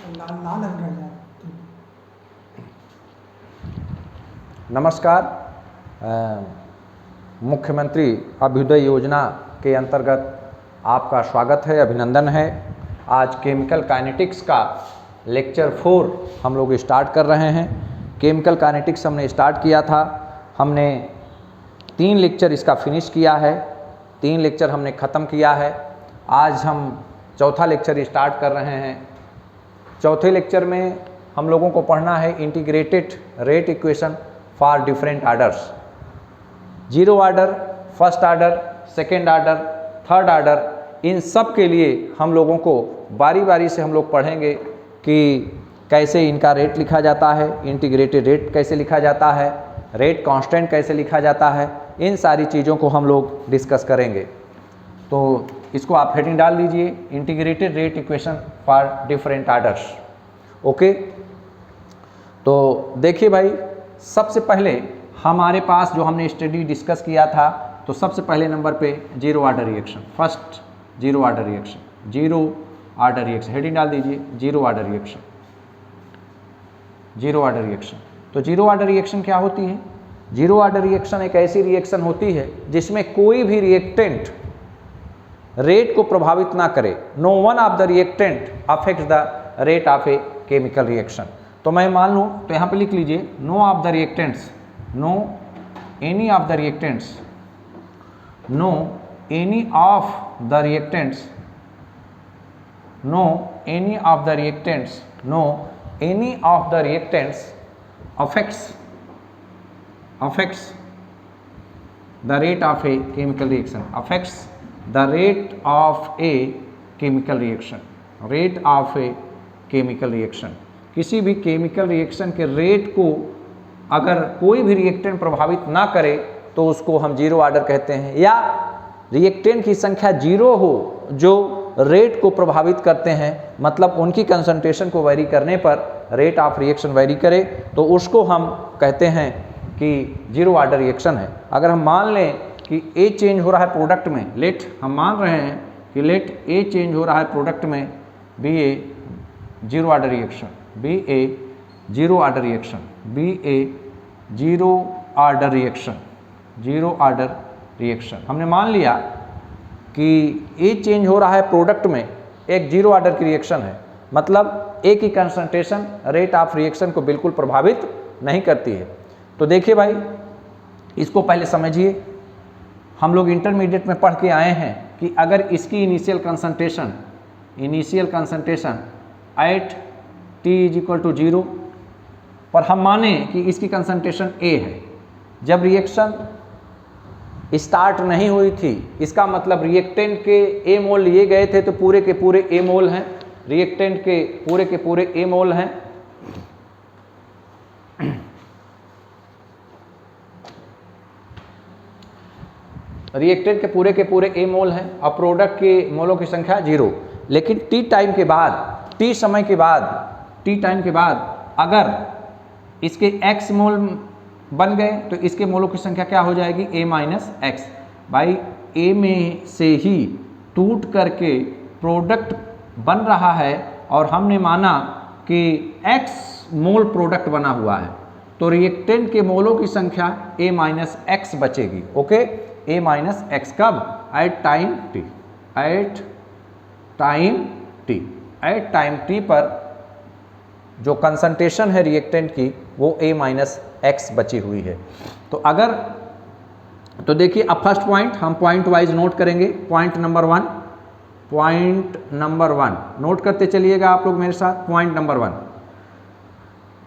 लाल लाल रंग रह जाए। नमस्कार। मुख्यमंत्री अभ्युदय योजना के अंतर्गत आपका स्वागत है, अभिनंदन है। आज केमिकल काइनेटिक्स का लेक्चर 4 हम लोग स्टार्ट कर रहे हैं। केमिकल काइनेटिक्स हमने स्टार्ट किया था, हमने 3 लेक्चर इसका फिनिश किया है, 3 लेक्चर हमने ख़त्म किया है। आज हम चौथा लेक्चर स्टार्ट कर रहे हैं। चौथे लेक्चर में हम लोगों को पढ़ना है integrated rate equation for different orders. Zero order, first order, second order, third order, इन सब के लिए हम लोगों को बारी बारी से हम लोग पढ़ेंगे कि कैसे इनका रेट लिखा जाता है, इंटीग्रेटेड रेट कैसे लिखा जाता है, रेट कांस्टेंट कैसे लिखा जाता है, इन सारी चीज़ों को हम लोग डिस्कस करेंगे। तो इसको आप हेडिंग डाल दीजिए, integrated rate equation for different orders. Okay, तो देखिए भाई, सबसे पहले हमारे पास जो हमने स्टडी डिस्कस किया था, तो सबसे पहले नंबर पे zero order reaction, first zero order reaction, zero order reaction, heading डाल दीजिए zero order reaction, zero order reaction. तो जीरो ऑर्डर रिएक्शन क्या होती है? जीरो ऑर्डर रिएक्शन एक ऐसी रिएक्शन होती है जिसमें कोई भी रिएक्टेंट रेट को प्रभावित ना करे। No one of the reactant affects the rate of a chemical reaction. तो मैं मान लूँ, तो यहाँ पे लिख लीजिए no of the reactants, no any of the reactants, no any of the reactants, no any of the reactants, no any of the reactants affects the rate of a chemical reaction, affects the rate of a chemical reaction, rate of a chemical reaction। किसी भी chemical reaction के rate को अगर कोई भी reactant प्रभावित ना करे तो उसको हम जीरो ऑर्डर कहते हैं, या रिएक्टेंट की संख्या जीरो हो जो रेट को प्रभावित करते हैं, मतलब उनकी कंसंट्रेशन को वेरी करने पर रेट ऑफ रिएक्शन वेरी करे, तो उसको हम कहते हैं कि जीरो ऑर्डर रिएक्शन है। अगर हम मान लें कि ए चेंज हो रहा है प्रोडक्ट में, लेट हम मान रहे हैं कि लेट ए चेंज हो रहा है प्रोडक्ट में, be a zero order reaction, be a zero order reaction, be a zero order reaction, zero order reaction. हमने मान लिया कि ए चेंज हो रहा है प्रोडक्ट में, एक जीरो ऑर्डर की रिएक्शन है, मतलब ए की कंसंट्रेशन रेट ऑफ रिएक्शन को बिल्कुल प्रभावित नहीं करती है। तो देखिए भाई, इसको पहले समझिए। हम लोग इंटरमीडिएट में पढ़ के आए हैं कि अगर इसकी initial concentration at t is equal to 0 पर हम माने कि इसकी कंसंट्रेशन ए है, जब रिएक्शन स्टार्ट नहीं हुई थी, इसका मतलब रिएक्टेंट के ए मोल लिए गए थे, तो पूरे के पूरे ए मोल हैं, रिएक्टेंट के पूरे ए मोल हैं। रिएक्टेंट के पूरे ए मोल हैं और प्रोडक्ट के मोलों की संख्या 0। लेकिन टी टाइम के बाद, टी समय के बाद, टी टाइम के बाद अगर इसके x मोल बन गए तो इसके मोलों की संख्या क्या हो जाएगी? a minus x. भाई a में से ही टूट करके प्रोडक्ट बन रहा है और हमने माना कि x मोल प्रोडक्ट बना हुआ है, तो रिएक्टेंट के मोलों की संख्या a माइनस एक्स बचेगी। ओके, a माइनस एक्स कब? At time t, at time t, at time t पर जो कंसंट्रेशन है रिएक्टेंट की वो a माइनस एक्स बची हुई है। तो अगर, तो देखिए अब फर्स्ट पॉइंट हम पॉइंट वाइज नोट करेंगे। Point number 1, point number 1 note करते चलिएगा आप लोग मेरे साथ। पॉइंट नंबर 1,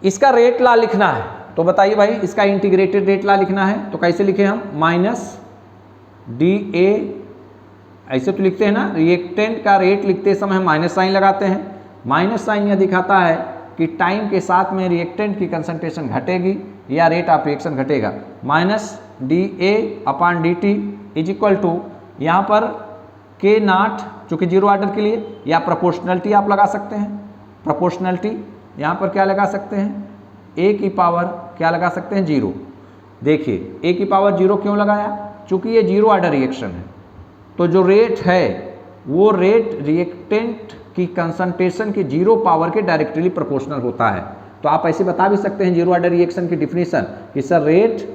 इसका रेट ला लिखना है। तो बताइए भाई, इसका इंटीग्रेटेड रेट ला लिखना है तो कैसे लिखे हम? माइनस डी ए, ऐसे तो लिखते हैं ना, रिएक्टेंट का रेट लिखते समय हम माइनस साइन लगाते हैं। माइनस साइन यह दिखाता है कि टाइम के साथ में रिएक्टेंट की कंसंट्रेशन घटेगी या रेट ऑफ रिएक्शन घटेगा। Minus d A upon d T is equal to, यहाँ पर के नाट चूँकि जीरो ऑर्डर के लिए, या प्रोपोर्शनलिटी आप लगा सकते हैं। प्रोपोर्शनलिटी यहाँ पर क्या लगा सकते हैं? ए की पावर क्या लगा सकते हैं? 0। देखिए ए की पावर 0 क्यों लगाया? चूँकि ये जीरो ऑर्डर रिएक्शन है, तो जो रेट है वो रेट रिएक्टेंट की कंसंट्रेशन के 0 पावर के डायरेक्टली प्रोपोर्शनल होता है। तो आप ऐसे बता भी सकते हैं जीरो ऑर्डर रिएक्शन की डिफिनीशन कि सर रेट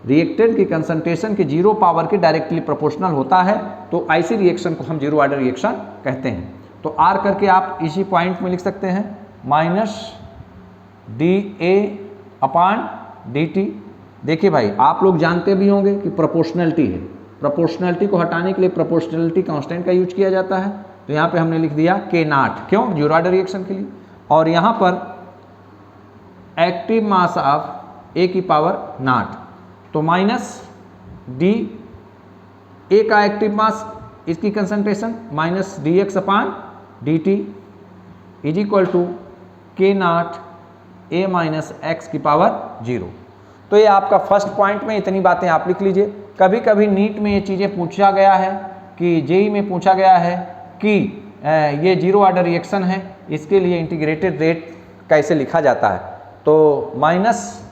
रिएक्टेंट की कंसंट्रेशन के 0 पावर के डायरेक्टली प्रोपोर्शनल होता है, तो ऐसी रिएक्शन को हम जीरो ऑर्डर रिएक्शन कहते हैं। तो आर करके आप इसी पॉइंट में लिख सकते हैं माइनस dA/dt। देखिए भाई, आप लोग जानते भी होंगे कि प्रोपोर्शनलिटी है, प्रोपोर्शनलिटी को हटाने के लिए प्रोपोर्शनलिटी कांस्टेंट का यूज किया जाता है। तो यहाँ पे हमने लिख दिया K0, क्यों? जीरो ऑर्डर रिएक्शन के लिए। और यहाँ पर एक्टिव मास ऑफ A⁴, तो माइनस डी ए का एक्टिव मास, इसकी concentration minus dx/dt is equal to K0 A-x⁻0। तो ये आपका फर्स्ट पॉइंट में इतनी बातें आप लिख लीजिए। कभी कभी नीट में ये चीज़ें पूछा गया है कि जेई में पूछा गया है कि ये जीरो ऑर्डर रिएक्शन है, इसके लिए इंटीग्रेटेड रेट कैसे लिखा जाता है। तो minus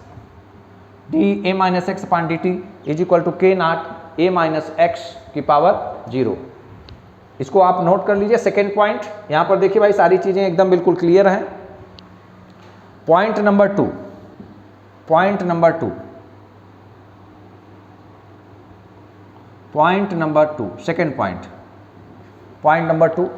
dA-x/dt is equal to K0 A-x⁻0। इसको आप नोट कर लीजिए। सेकेंड पॉइंट, यहाँ पर देखिए भाई सारी चीज़ें एकदम बिल्कुल क्लियर हैं। Point number two, point number two, second point number two,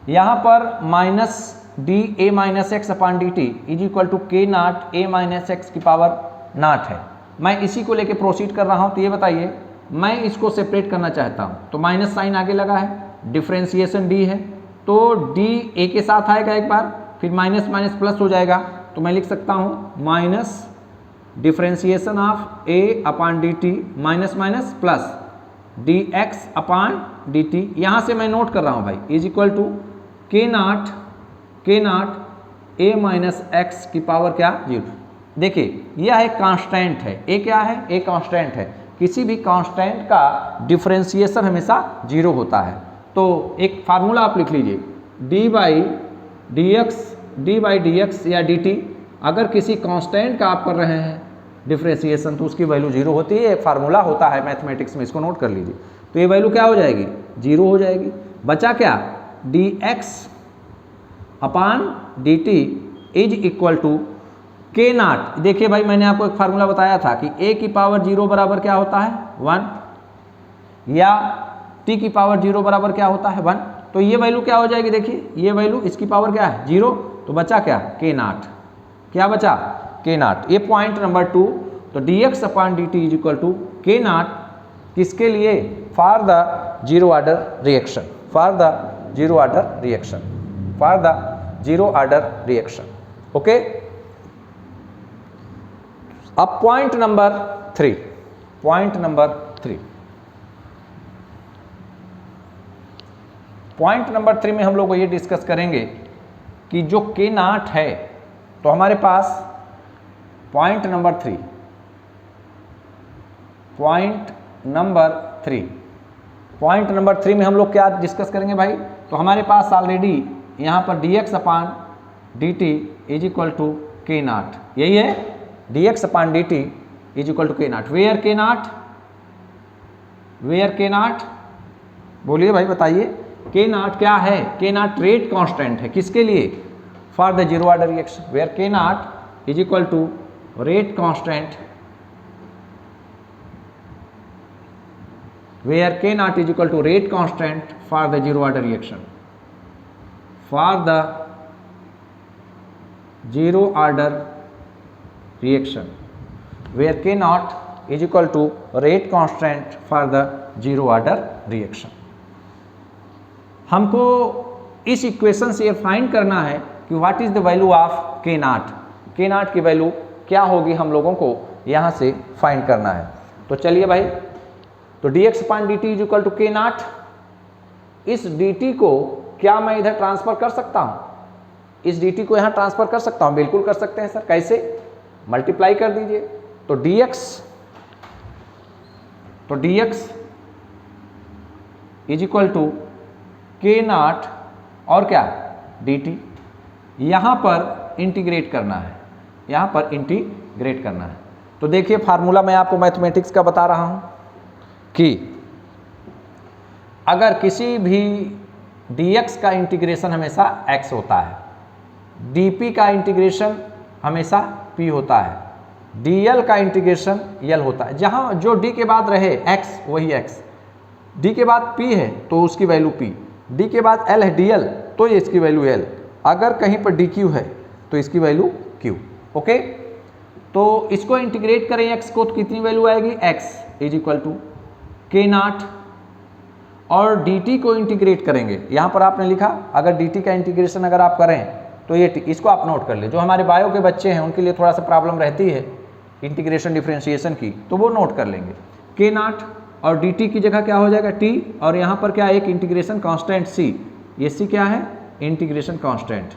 यहाँ पर minus dA-x/dt is equal to K0 A-x⁻0 है। मैं इसी को लेके प्रोसीड कर रहा हूँ। तो ये बताइए, मैं इसको सेपरेट करना चाहता हूँ, तो माइनस साइन आगे लगा है, डिफ्रेंसिएशन डी है, तो डी ए के साथ आएगा एक बार, फिर माइनस माइनस प्लस हो जाएगा। तो मैं लिख सकता हूँ minus differentiation of A/dt minus minus plus dx/dt। यहाँ से मैं नोट कर रहा हूँ भाई, is equal to K0 A-x⁻0। देखिए यह एक कांस्टेंट है, ए क्या है? ए कांस्टेंट है। किसी भी कांस्टेंट का डिफ्रेंसिएशन हमेशा जीरो होता है। तो एक फार्मूला आप लिख लीजिए, d/dx या dt, अगर किसी कांस्टेंट का आप कर रहे हैं डिफ्रेंसिएशन तो उसकी वैल्यू जीरो होती है। एक फार्मूला होता है मैथमेटिक्स में, इसको नोट कर लीजिए। तो ये वैल्यू क्या हो जाएगी? जीरो हो जाएगी। बचा क्या? dx/dt is equal to K0। देखिए भाई, मैंने आपको एक फार्मूला बताया था कि A⁴ बराबर क्या होता है? 1, या T⁴ बराबर क्या होता है? 1। तो ये वैल्यू क्या हो जाएगी? देखिए ये वैल्यू, इसकी पावर क्या है? 0। तो बचा क्या? K0। क्या बचा? K0। ये पॉइंट नंबर 2। तो dx/dt is equal to K0 किसके लिए? For the zero order reaction, for the zero order reaction, for the zero order reaction. Okay. अब point number 3, point number 3, point number 3 में हम लोग ये डिस्कस करेंगे कि जो K0 है, तो हमारे पास point number 3, point number 3, point number 3 में हम लोग क्या डिस्कस करेंगे भाई? तो हमारे पास ऑलरेडी यहाँ पर dx/dt is equal to K0, यही है, dx/dt is equal to K0। Where K0? Where K0? बोलिए भाई, बताइए K0 क्या है? K0 रेट कांस्टेंट है, किसके लिए? For the zero order reaction. Where K0 is equal to rate constant, where K0 is equal to rate constant for the zero order reaction, for the zero order reaction, where K0 is equal to rate constant for the zero order reaction। हमको इस equation से ये find करना है कि what is the value of K0। K0 की value क्या होगी, हम लोगों को यहाँ से फाइंड करना है। तो चलिए भाई, तो dx/dt is equal to K0। इस dt को क्या मैं इधर ट्रांसफर कर सकता हूँ? इस dt को यहाँ ट्रांसफर कर सकता हूँ? बिल्कुल कर सकते हैं सर। कैसे? मल्टीप्लाई कर दीजिए। तो dx is equal to K0 और क्या? dt। यहाँ पर इंटीग्रेट करना है, यहाँ पर इंटीग्रेट करना है। तो देखिए फार्मूला मैं आपको मैथमेटिक्स का बता रहा हूँ कि अगर किसी भी dx का इंटीग्रेशन हमेशा x होता है, dp का इंटीग्रेशन हमेशा p होता है, dl का इंटीग्रेशन l होता है। जहाँ जो d के बाद रहे x वही x, d के बाद p है तो उसकी वैल्यू p, d के बाद l है dl तो ये इसकी वैल्यू l, अगर कहीं पर dq है तो इसकी वैल्यू q। ओके, तो इसको इंटीग्रेट करें x को तो कितनी वैल्यू आएगी, x is equal to k naught, और dt को इंटीग्रेट करेंगे, यहाँ पर आपने लिखा अगर dt का इंटीग्रेशन अगर आप करें तो ये इसको आप नोट कर ले। जो हमारे बायो के बच्चे हैं उनके लिए थोड़ा सा प्रॉब्लम रहती है इंटीग्रेशन डिफरेंशिएशन की, तो वो नोट कर लेंगे। k नॉट और dt की जगह क्या हो जाएगा t, और यहाँ पर क्या एक इंटीग्रेशन कांस्टेंट c, ये c क्या है, integration constant,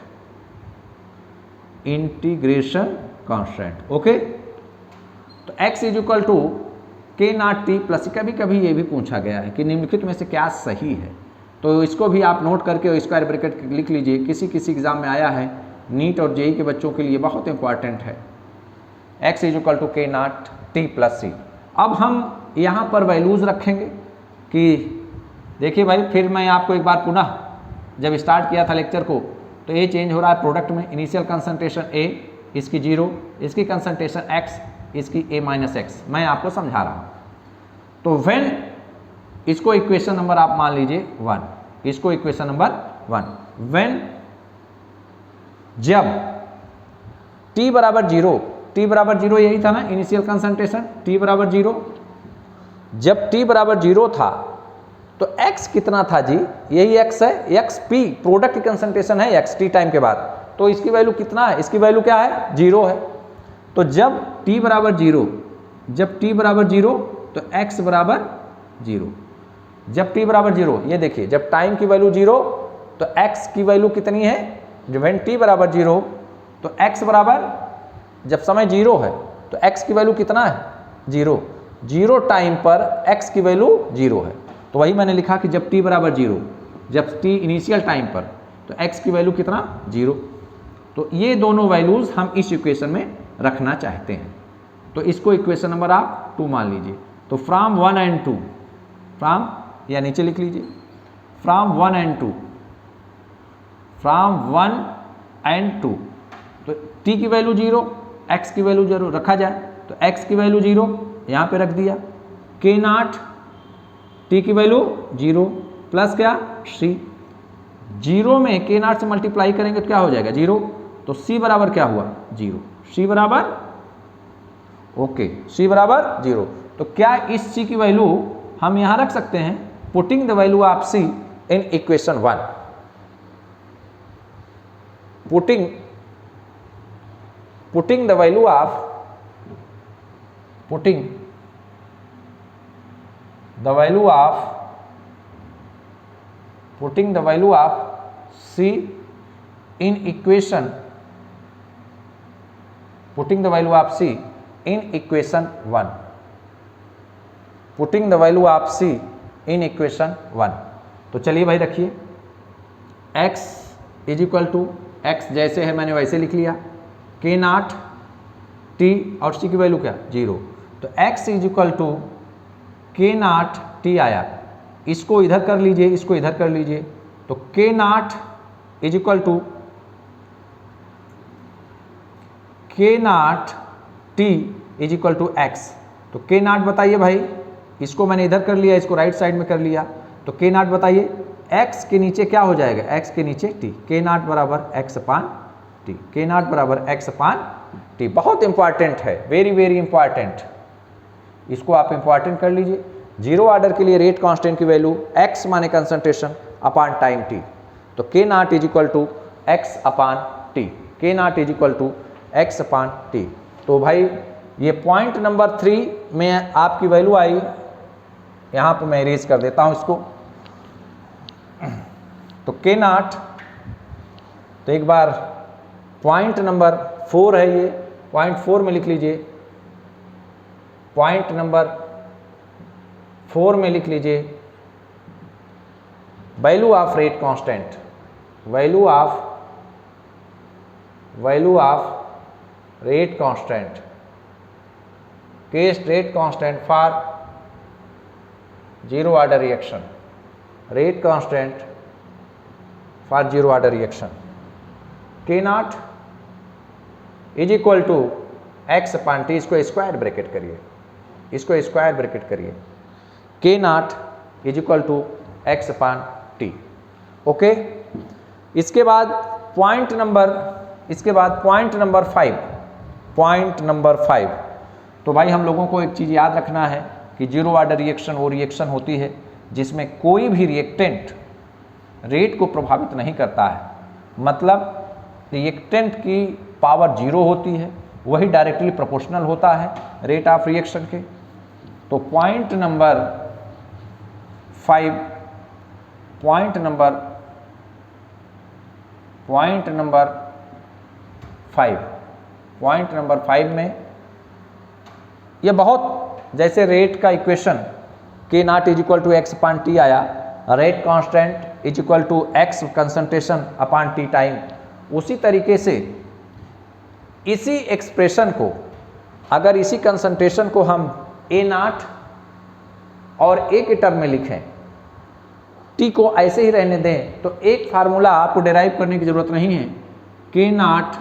integration constant. Okay, तो x is equal to k naught t plus, कभी कभी ये भी पूछा गया है कि निम्नलिखित में से क्या सही है, तो इसको भी आप नोट करके स्क्वायर ब्रैकेट लिख लीजिए। किसी किसी एग्जाम में आया है, नीट और जेई के बच्चों के लिए बहुत इंपॉर्टेंट है। x is equal to k naught t plus c। अब हम यहाँ पर वैल्यूज रखेंगे कि देखिए भाई, फिर मैं आपको एक बार पुनः जब स्टार्ट किया था लेक्चर को तो ये चेंज हो रहा है प्रोडक्ट में, इनिशियल कंसंट्रेशन a, इसकी 0, इसकी कंसंट्रेशन x, इसकी a माइनस x, मैं आपको समझा रहा हूँ। तो व्हेन, इसको इक्वेशन नंबर आप मान लीजिए 1, इसको इक्वेशन नंबर 1, व्हेन जब t बराबर 0, t बराबर 0 यही था ना इनिशियल कंसंट्रेशन, t बराबर 0, जब t बराबर 0 था तो x कितना था जी, यही x है, x p प्रोडक्ट की कंसंट्रेशन है x t टाइम के बाद, तो इसकी वैल्यू कितना है, इसकी वैल्यू क्या है, 0 है। तो जब t बराबर 0, जब t बराबर 0 तो x बराबर 0, जब t बराबर 0, ये देखिए जब टाइम की वैल्यू 0 तो x की वैल्यू कितनी है, जब t बराबर 0 तो x बराबर, जब समय 0 है तो x की वैल्यू कितना है, 0, 0 टाइम पर x की वैल्यू 0 है। तो वही मैंने लिखा कि जब t बराबर 0, जब t इनिशियल टाइम पर तो x की वैल्यू कितना, 0। तो ये दोनों वैल्यूज हम इस इक्वेशन में रखना चाहते हैं, तो इसको इक्वेशन नंबर आप 2 मान लीजिए। तो फ्रॉम 1 एंड 2, फ्रॉम, या नीचे लिख लीजिए, फ्रॉम 1 एंड 2, फ्रॉम 1 एंड 2, तो t की वैल्यू 0, x की वैल्यू 0 रखा जाए, तो x की वैल्यू 0 यहाँ पे रख दिया, k नॉट t की वैल्यू 0 प्लस क्या, c, 0 में k नॉट से मल्टीप्लाई करेंगे तो क्या हो जाएगा, 0, तो c बराबर क्या हुआ, 0, c बराबर, ओके, c बराबर 0। तो क्या इस c की वैल्यू हम यहाँ रख सकते हैं, putting the value of c in equation 1, putting the value of, putting the value of, putting the value of c in equation, putting the value of c in equation 1, putting the value of c in equation 1। तो चलिए भाई रखिए, x is equal to, x जैसे है मैंने वैसे लिख लिया, k नॉट t और c की वैल्यू क्या, 0, तो x is equal to k naught t आया, इसको इधर कर लीजिए, इसको इधर कर लीजिए, तो k naught is equal to, k naught t is equal to x, तो k नॉट बताइए भाई, इसको मैंने इधर कर लिया, इसको राइट साइड में कर लिया, तो k नॉट बताइए, x के नीचे क्या हो जाएगा, x के नीचे t, k नॉट बराबर x upon t, k naught बराबर x अपान t। बहुत इंपॉर्टेंट है, वेरी वेरी इंपॉर्टेंट, इसको आप इंपॉर्टेंट कर लीजिए। 0 ऑर्डर के लिए रेट कांस्टेंट की वैल्यू x माने कंसंट्रेशन अपान टाइम t, तो k naught is equal to x upon t, k naught is equal to x upon t। तो भाई ये पॉइंट नंबर 3 में आपकी वैल्यू आई, यहाँ पर मैं इरेज कर देता हूँ इसको, तो k नॉट, तो एक बार पॉइंट नंबर 4 है ये, पॉइंट 4 में लिख लीजिए, पॉइंट नंबर 4 में लिख लीजिए, value of rate constant, value of rate constant, case rate constant for 0 order reaction, rate constant for zero order reaction, K naught is equal to x upon T, इसको square bracket करिए, इसको square bracket करिए, K naught is equal to x upon T. Okay, इसके बाद point number 5, तो भाई हम लोगों को एक चीज़ याद रखना है कि जीरो ऑर्डर रिएक्शन वो रिएक्शन होती है जिसमें कोई भी रिएक्टेंट रेट को प्रभावित नहीं करता है, मतलब रिएक्टेंट की पावर जीरो होती है, वही डायरेक्टली प्रोपोर्शनल होता है रेट ऑफ रिएक्शन के। तो पॉइंट नंबर 5 में ये बहुत जैसे रेट का equation K naught is equal to x upon T आया, rate constant is equal to X concentration upon T time, उसी तरीके से इसी एक्सप्रेशन को अगर इसी कंसंट्रेशन को हम ए नॉट और ए के टर्म में लिखें, टी को ऐसे ही रहने दें, तो एक फार्मूला आपको डेराइव करने की जरूरत नहीं है। K naught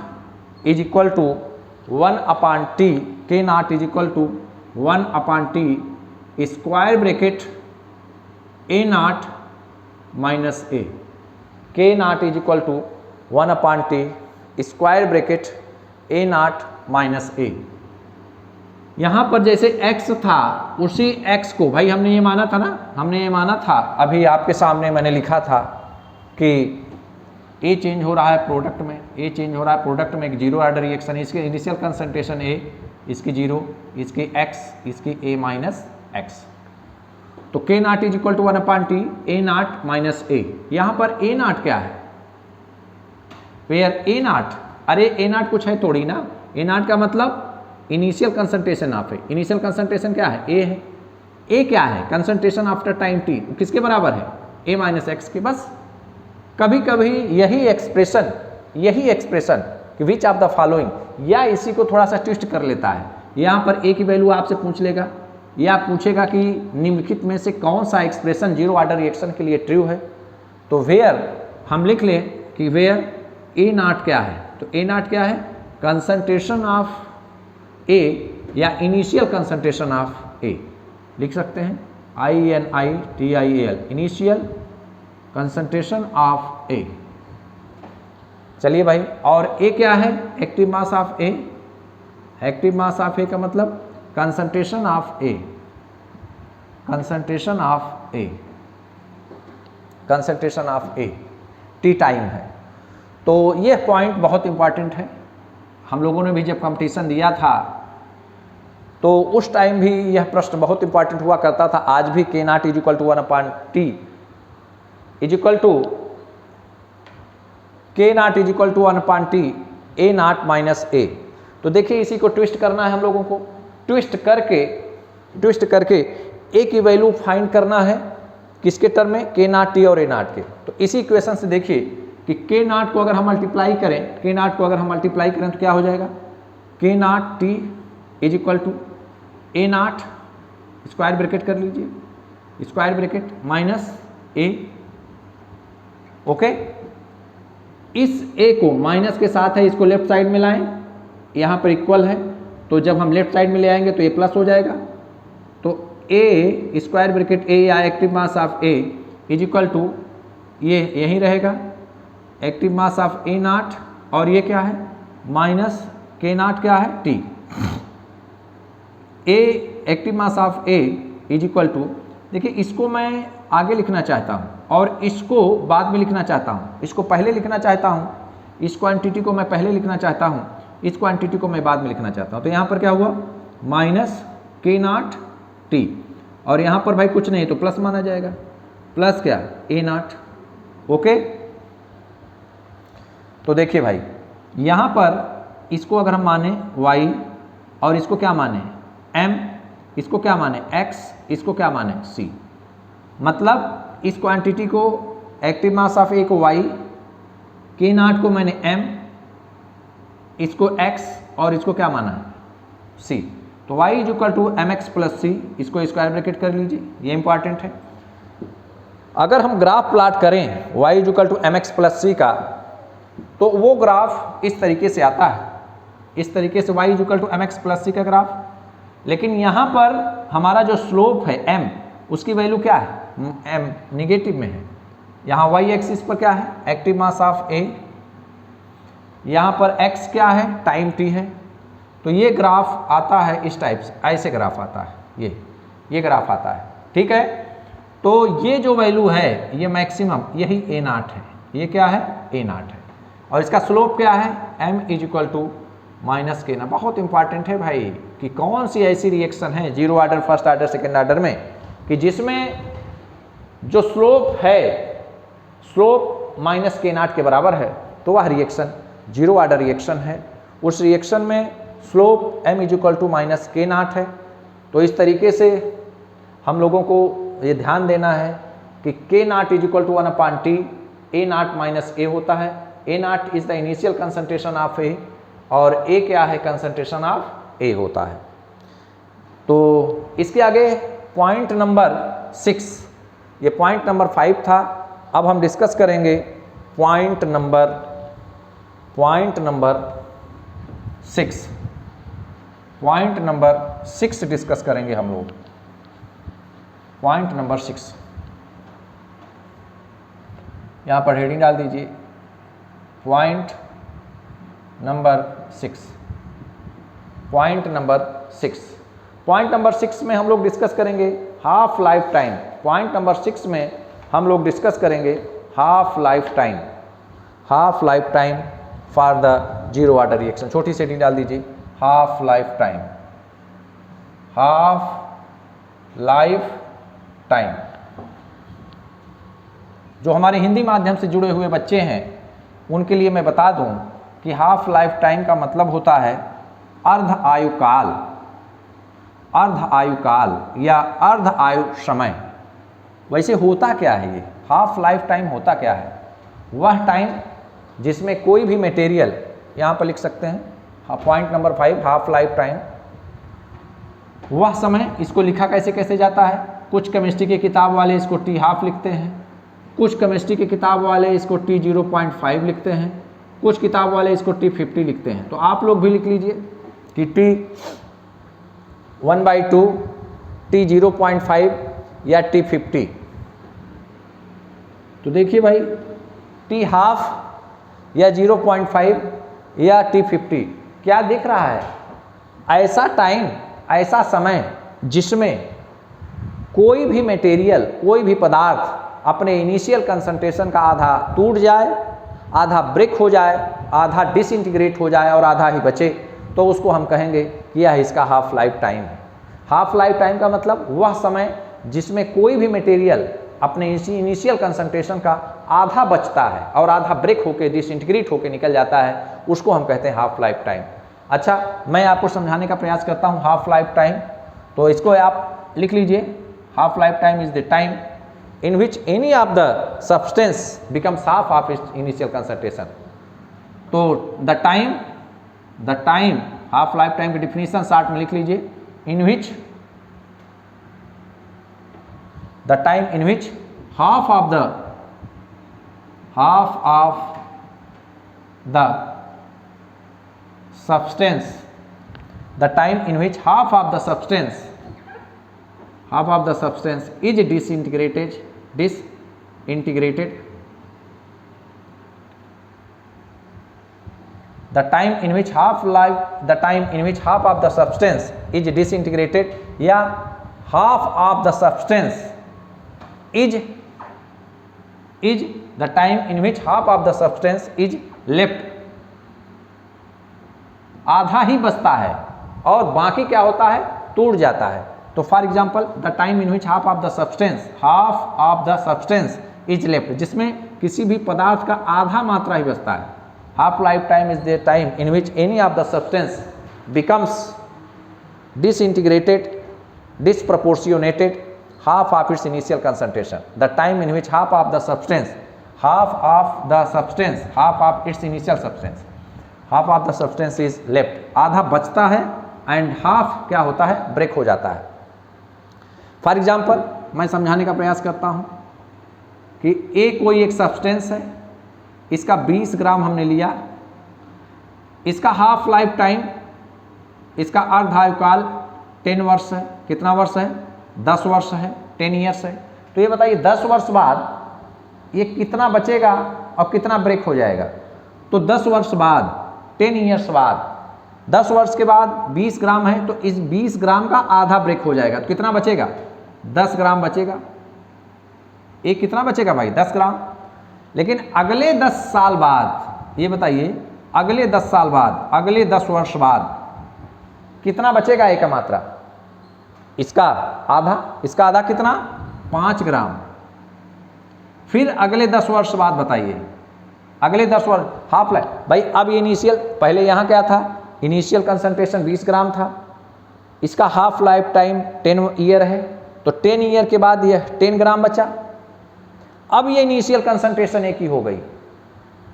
is equal to 1 upon T, K naught is equal to 1 upon T square bracket A naught minus A, K naught is equal to 1 upon T square bracket A naught minus A. यहाँ पर जैसे x था उसी x को भाई हमने ये माना था अभी आपके सामने मैंने लिखा था कि A चेंज हो रहा है प्रोडक्ट में, एक जीरो ऑर्डर रिएक्शन, इसके इनिशियल कंसंट्रेशन A, इसकी जीरो, इसकी x, इसकी A माइनस एक्स। तो K naught is equal to 1 upon T A naught minus A. यहाँ पर ए नॉट क्या है, वेयर ए नॉट, अरे ए नॉट कुछ है थोड़ी ना, ए नॉट का मतलब इनिशियल कंसंट्रेशन ऑफ है, इनिशियल कंसंट्रेशन क्या है, ए है, ए क्या है, कंसंट्रेशन आफ्टर टाइम टी, किसके बराबर है, ए माइनस एक्स के। बस कभी कभी यही एक्सप्रेशन कि विच ऑफ द फॉलोइंग, या इसी को थोड़ा सा ट्विस्ट कर लेता है, यहाँ पर ए की वैल्यू आपसे पूछ लेगा या पूछेगा कि निम्नलिखित में से कौन सा एक्सप्रेशन जीरो ऑर्डर रिएक्शन के लिए ट्रू है। तो वेयर हम लिख लें कि वेयर ए नॉट क्या है, तो ए नॉट क्या है, कंसंट्रेशन ऑफ ए या इनिशियल कंसंट्रेशन ऑफ ए, लिख सकते हैं INITIAL, initial concentration of A. चलिए भाई, और ए क्या है, active mass of A, active mass of A का मतलब concentration of A, concentration of A T time है। तो ये पॉइंट बहुत इंपॉर्टेंट है, हम लोगों ने भी जब कंपटीशन दिया था तो उस टाइम भी यह प्रश्न बहुत इंपॉर्टेंट हुआ करता था। आज भी K naught is equal to 1 upon T is equal to K naught is equal to 1 upon T A naught minus A. तो देखिए इसी को ट्विस्ट करना है हम लोगों को, ट्विस्ट करके ए की वैल्यू फाइंड करना है, किसके टर्म में, के नॉट टी और ए नॉट के। तो इसी इक्वेशन से देखिए कि के नॉट को अगर हम मल्टीप्लाई करें, तो क्या हो जाएगा, k naught t is equal to a naught square bracket कर लीजिए, square bracket minus A. Okay, इस ए को माइनस के साथ है, इसको लेफ्ट साइड में लाएं, यहाँ पर इक्वल है, तो जब हम लेफ्ट साइड में ले आएंगे तो ए प्लस हो जाएगा। तो ए स्क्वायर ब्रैकेट ए या active mass of A is equal to, ये यही रहेगा, active mass of A naught, और ये क्या है, माइनस के नॉट क्या है, t. A active mass of A is equal to, देखिए इसको मैं आगे लिखना चाहता हूँ और इसको बाद में लिखना चाहता हूँ, इसको पहले लिखना चाहता हूँ, इस क्वांटिटी को मैं पहले लिखना चाहता हूँ, इस क्वांटिटी को मैं बाद में लिखना चाहता हूँ। तो यहाँ पर क्या हुआ, माइनस के नॉट टी, और यहाँ पर भाई कुछ नहीं तो प्लस माना जाएगा, प्लस क्या, ए नॉट। ओके, तो देखिए भाई यहाँ पर इसको अगर हम माने y और इसको क्या माने m, इसको क्या माने x, इसको क्या माने c, मतलब इस क्वांटिटी को एक्टिव मास ऑफ ए को y, के नॉट को मैंने m, इसको x और इसको क्या माना c। तो y is equal to mx plus c, इसको स्क्वायर ब्रैकेट कर लीजिए, ये इंपॉर्टेंट है। अगर हम ग्राफ प्लाट करें y equal to mx plus c का, तो वो ग्राफ इस तरीके से आता है, इस तरीके से y equal to mx plus c का ग्राफ। लेकिन यहाँ पर हमारा जो स्लोप है m, उसकी वैल्यू क्या है, m निगेटिव में है। यहाँ y एक्सिस पर क्या है, एक्टिव मास ऑफ A, यहाँ पर x क्या है, टाइम t है। तो ये ग्राफ आता है इस टाइप से, ऐसे ग्राफ आता है, ये ग्राफ आता है, ठीक है। तो ये जो वैल्यू है ये मैक्सिमम यही A0 है, ये क्या है, A0 है। और इसका स्लोप क्या है, m is equal to minus k ना। बहुत इंपॉर्टेंट है भाई कि कौन सी ऐसी रिएक्शन है zero order, first order, second order में कि जिसमें जो स्लोप है, स्लोप माइनस के नॉट के बराबर है, तो वह रिएक्शन जीरो ऑर्डर रिएक्शन है। उस रिएक्शन में slope m is equal to minus k naught है। तो इस तरीके से हम लोगों को ये ध्यान देना है कि K naught is equal to 1/t, A naught minus A होता है। A naught is the initial concentration of A और ए क्या है, कंसंट्रेशन ऑफ ए होता है। तो इसके आगे पॉइंट नंबर 6, ये पॉइंट नंबर 5 था। अब हम डिस्कस करेंगे point number 6। Point number 6 discuss करेंगे हम लोग। पॉइंट नंबर 6, यहाँ पर हेडिंग डाल दीजिए, point number 6। Point number 6, point number 6 में हम लोग डिस्कस करेंगे half life time. Point number 6 में हम लोग डिस्कस करेंगे half life time, half life time for the zero order reaction. छोटी सी हेडिंग डाल दीजिए, half life time, half life time. जो हमारे हिंदी माध्यम से जुड़े हुए बच्चे हैं उनके लिए मैं बता दूं कि हाफ लाइफ टाइम का मतलब होता है अर्ध आयुकाल, अर्ध आयुकाल या अर्ध आयु समय। वैसे होता क्या है ये हाफ लाइफ टाइम, होता क्या है, वह टाइम जिसमें कोई भी मटेरियल, यहाँ पर लिख सकते हैं point number 5 half life time, वह समय। इसको लिखा कैसे कैसे जाता है, कुछ केमिस्ट्री की किताब वाले इसको टी हाफ लिखते हैं, कुछ केमिस्ट्री की किताब वाले इसको टी 0.5 लिखते हैं, कुछ किताब वाले इसको टी 50 लिखते हैं। तो आप लोग भी लिख लीजिए कि टी 1/2, टी 0.5 या टी 50। तो देखिए भाई, टी हाफ या 0.5 या टी 50 क्या दिख रहा है, ऐसा टाइम, ऐसा समय जिसमें कोई भी मटेरियल, कोई भी पदार्थ अपने इनिशियल कंसंट्रेशन का आधा टूट जाए, आधा ब्रेक हो जाए, आधा डिसइंटीग्रेट हो जाए और आधा ही बचे, तो उसको हम कहेंगे कि यह इसका हाफ लाइफ टाइम है। हाफ लाइफ टाइम का मतलब वह समय जिसमें कोई भी मटेरियल अपने इनिशियल कंसंट्रेशन का आधा बचता है और आधा ब्रेक होकर डिसइंटीग्रेट होकर निकल जाता है, उसको हम कहते हैं हाफ लाइफ टाइम। अच्छा, मैं आपको समझाने का प्रयास करता हूँ हाफ लाइफ टाइम। तो इसको आप लिख लीजिए, half life time is the time in which any of the substance becomes half of its initial concentration। तो the time half life time की definition शॉर्ट में लिख लीजिए, in which the time in which half of the substance, the time in which half of the substance is disintegrated, the time in which half of the substance is disintegrated या half of the substance is the time in which half of the substance is left। आधा ही बचता है और बाकी क्या होता है, टूट जाता है। तो for example the time in which half of the substance is left, जिसमें किसी भी पदार्थ का आधा मात्रा ही बचता है। Half life time is the time in which any of the substance becomes disintegrated, disproportionated half of its initial concentration। the time in which half of its initial substance is left, आधा बचता है and half क्या होता है, break हो जाता है। For example मैं समझाने का प्रयास करता हूँ, कि ए कोई एक सब्सटेंस है, इसका 20 ग्राम हमने लिया, इसका हाफ लाइफ टाइम, इसका अर्धायुकाल 10 वर्ष है। कितना वर्ष है? 10 वर्ष है, 10 ईयर्स है। तो ये बताइए 10 वर्ष बाद ये कितना बचेगा और कितना ब्रेक हो जाएगा? तो 10 वर्ष बाद, 10 ईयर्स बाद, 10 वर्ष के बाद 20 ग्राम है, तो इस 20 ग्राम का आधा ब्रेक हो जाएगा। तो कितना बचेगा? 10 ग्राम बचेगा। एक कितना बचेगा भाई? 10 ग्राम। लेकिन अगले 10 साल बाद, ये बताइए अगले 10 साल बाद, अगले 10 वर्ष बाद कितना बचेगा ए का मात्रा? इसका आधा। इसका आधा कितना? 5 ग्राम। फिर अगले 10 वर्ष बाद बताइए, अगले 10 वर्ष हाफ लाइफ भाई। अब ये इनिशियल, पहले यहाँ क्या था? इनिशियल कंसंट्रेशन 20 ग्राम था, इसका हाफ लाइफ टाइम 10 ईयर है, तो 10 ईयर के बाद यह 10 ग्राम बचा। अब ये इनिशियल कंसंट्रेशन एक ही हो गई।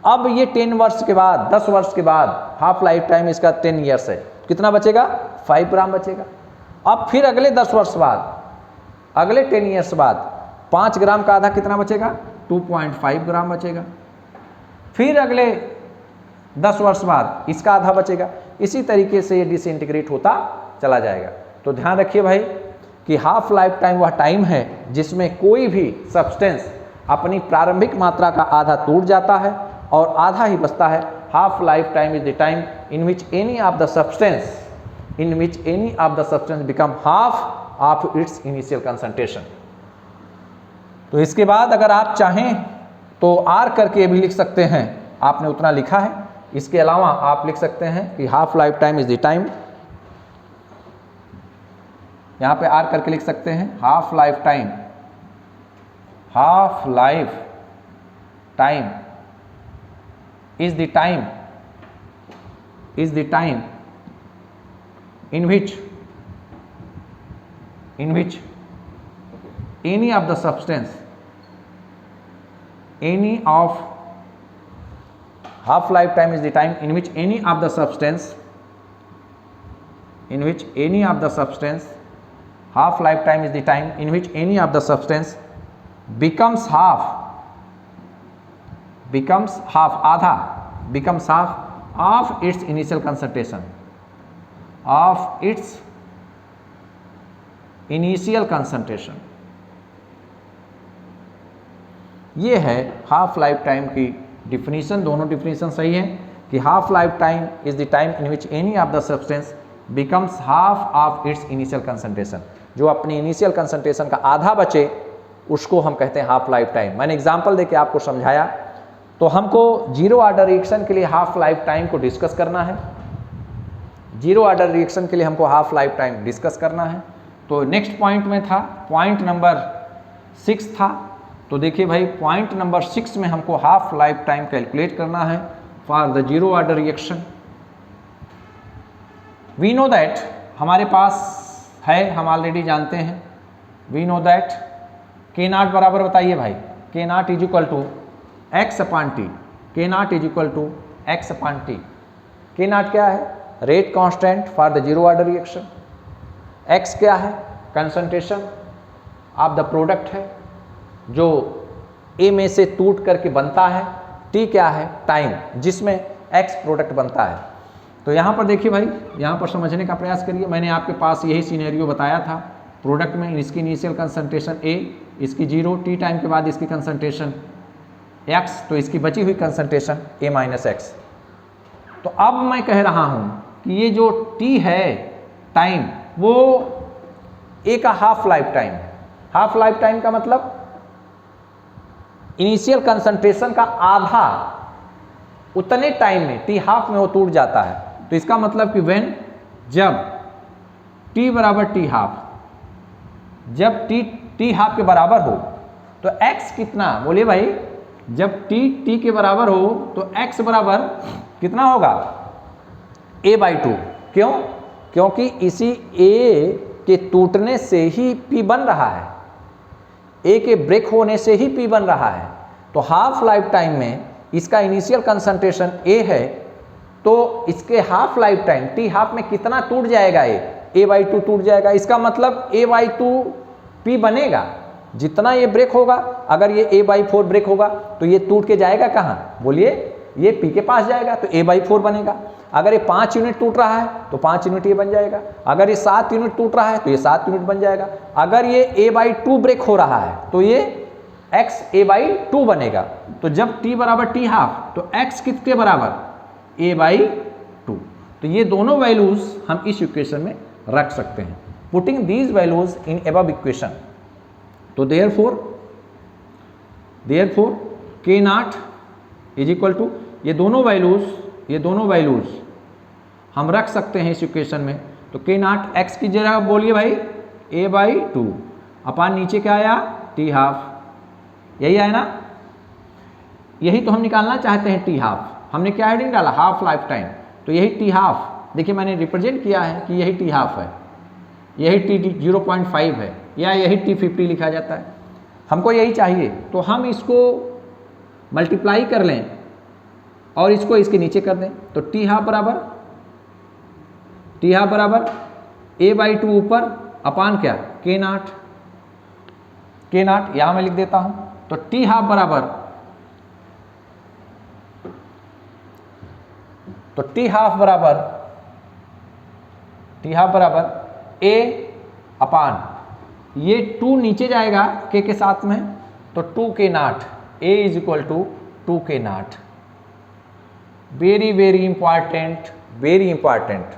अब ये 10 वर्ष के बाद, 10 वर्ष के बाद हाफ लाइफ टाइम इसका 10 ईयर्स है, कितना बचेगा? 5 ग्राम बचेगा। अब फिर अगले 10 वर्ष बाद, अगले 10 ईयर्स बाद 5 ग्राम का आधा कितना बचेगा? 2.5 ग्राम बचेगा। फिर अगले 10 वर्ष बाद इसका आधा बचेगा। इसी तरीके से ये डिसइंटीग्रेट होता चला जाएगा। तो ध्यान रखिए भाई कि हाफ लाइफ टाइम वह टाइम है जिसमें कोई भी सब्सटेंस अपनी प्रारंभिक मात्रा का आधा टूट जाता है और आधा ही बचता है। Half life time is the time in which any of the substance become half of its initial concentration. तो इसके बाद अगर आप चाहें तो आर करके भी लिख सकते हैं, आपने उतना लिखा है। इसके अलावा आप लिख सकते हैं कि half life time is the time, यहां पे आर करके लिख सकते हैं half life time, half life time is the time, is the time in which any of the substance, any of half life time is the time in which any of the substance, in which any of the substance, half life time is the time in which any of the substance becomes half, आधा, becomes half of its initial concentration, of its initial concentration। ये है half life time की definition. दोनों definition सही है कि half life time is the time in which any of the substance becomes half of its initial concentration. जो अपनी initial concentration का आधा बचे उसको हम कहते हैं हाफ लाइफ टाइम। मैंने एग्जांपल देके आपको समझाया। तो हमको जीरो ऑर्डर रिएक्शन के लिए हाफ लाइफ टाइम को डिस्कस करना है, जीरो ऑर्डर रिएक्शन के लिए हमको हाफ लाइफ टाइम डिस्कस करना है। तो नेक्स्ट पॉइंट में था, पॉइंट नंबर 6 था। तो देखिए भाई पॉइंट नंबर 6 में हमको हाफ लाइफ टाइम कैलकुलेट करना है for the zero order reaction. We know that, हमारे पास है, हम ऑलरेडी जानते हैं, we know that K naught बराबर बताइए भाई, K naught is equal to X upon T, K naught is equal to X upon T. K naught क्या है? Rate constant for the zero order reaction. X क्या है? Concentration of the product है जो ए में से टूट करके बनता है। टी क्या है? टाइम जिसमें एक्स प्रोडक्ट बनता है। तो यहाँ पर देखिए भाई, यहाँ पर समझने का प्रयास करिए। मैंने आपके पास यही सिनेरियो बताया था। प्रोडक्ट में इसकी इनिशियल कंसंट्रेशन ए, इसकी 0, टी टाइम के बाद इसकी कंसंट्रेशन एक्स, तो इसकी बची हुई कंसंट्रेशन ए माइनस एक्स। तो अब मैं कह रहा हूँ कि ये जो टी है टाइम, वो ए का हाफ लाइफ टाइम है। हाफ लाइफ टाइम का मतलब इनिशियल कंसंट्रेशन का आधा उतने टाइम में, टी हाफ में वो टूट जाता है। तो इसका मतलब कि व्हेन, जब टी बराबर टी हाफ, जब टी हाफ के बराबर हो तो एक्स कितना, बोलिए भाई, जब टी के बराबर हो तो एक्स बराबर कितना होगा? a/2। क्यों? क्योंकि इसी ए के टूटने से ही पी बन रहा है, ए के ब्रेक होने से ही पी बन रहा है। तो हाफ लाइफ टाइम में इसका इनिशियल कंसंट्रेशन ए है, तो इसके half life time T half में कितना टूट जाएगा? a/2 टूट जाएगा। इसका मतलब a/2 पी बनेगा। जितना ये ब्रेक होगा, अगर ये A/4 ब्रेक होगा तो ये टूट के जाएगा कहाँ, बोलिए ये P के पास जाएगा तो A/4 बनेगा। अगर ये 5 यूनिट टूट रहा है तो 5 यूनिट ये बन जाएगा। अगर ये 7 यूनिट टूट रहा है तो ये 7 यूनिट बन जाएगा। अगर ये A/2 ब्रेक हो रहा है तो ये x A/2 बनेगा। तो जब t बराबर t हाफ तो x किसके बराबर, A/2। तो ये दोनों वैल्यूज हम इस इक्वेशन में रख सकते हैं, putting these values in above equation. तो therefore K0 is equal to, ये दोनों वैल्यूज हम रख सकते हैं इस इक्वेशन में। तो K0 x की जगह बोलिए भाई A/2 अपान नीचे क्या आया, t हाफ, यही आया ना, यही तो हम निकालना चाहते हैं t हाफ। हमने क्या हेडिंग डाला, हाफ लाइफ टाइम, तो यही t हाफ, देखिए मैंने रिप्रेजेंट किया है कि यही t हाफ है, यही t 0.5 है, या यही t50 लिखा जाता है। हमको यही चाहिए, तो हम इसको मल्टीप्लाई कर लें और इसको इसके नीचे कर दें। तो t हाफ बराबर A/2 ऊपर अपान क्या, K0 यहां मैं लिख देता हूं। तो t हाफ बराबर A अपान, ये 2 नीचे जाएगा k के साथ में, तो 2K0, A is equal to 2K0। Very important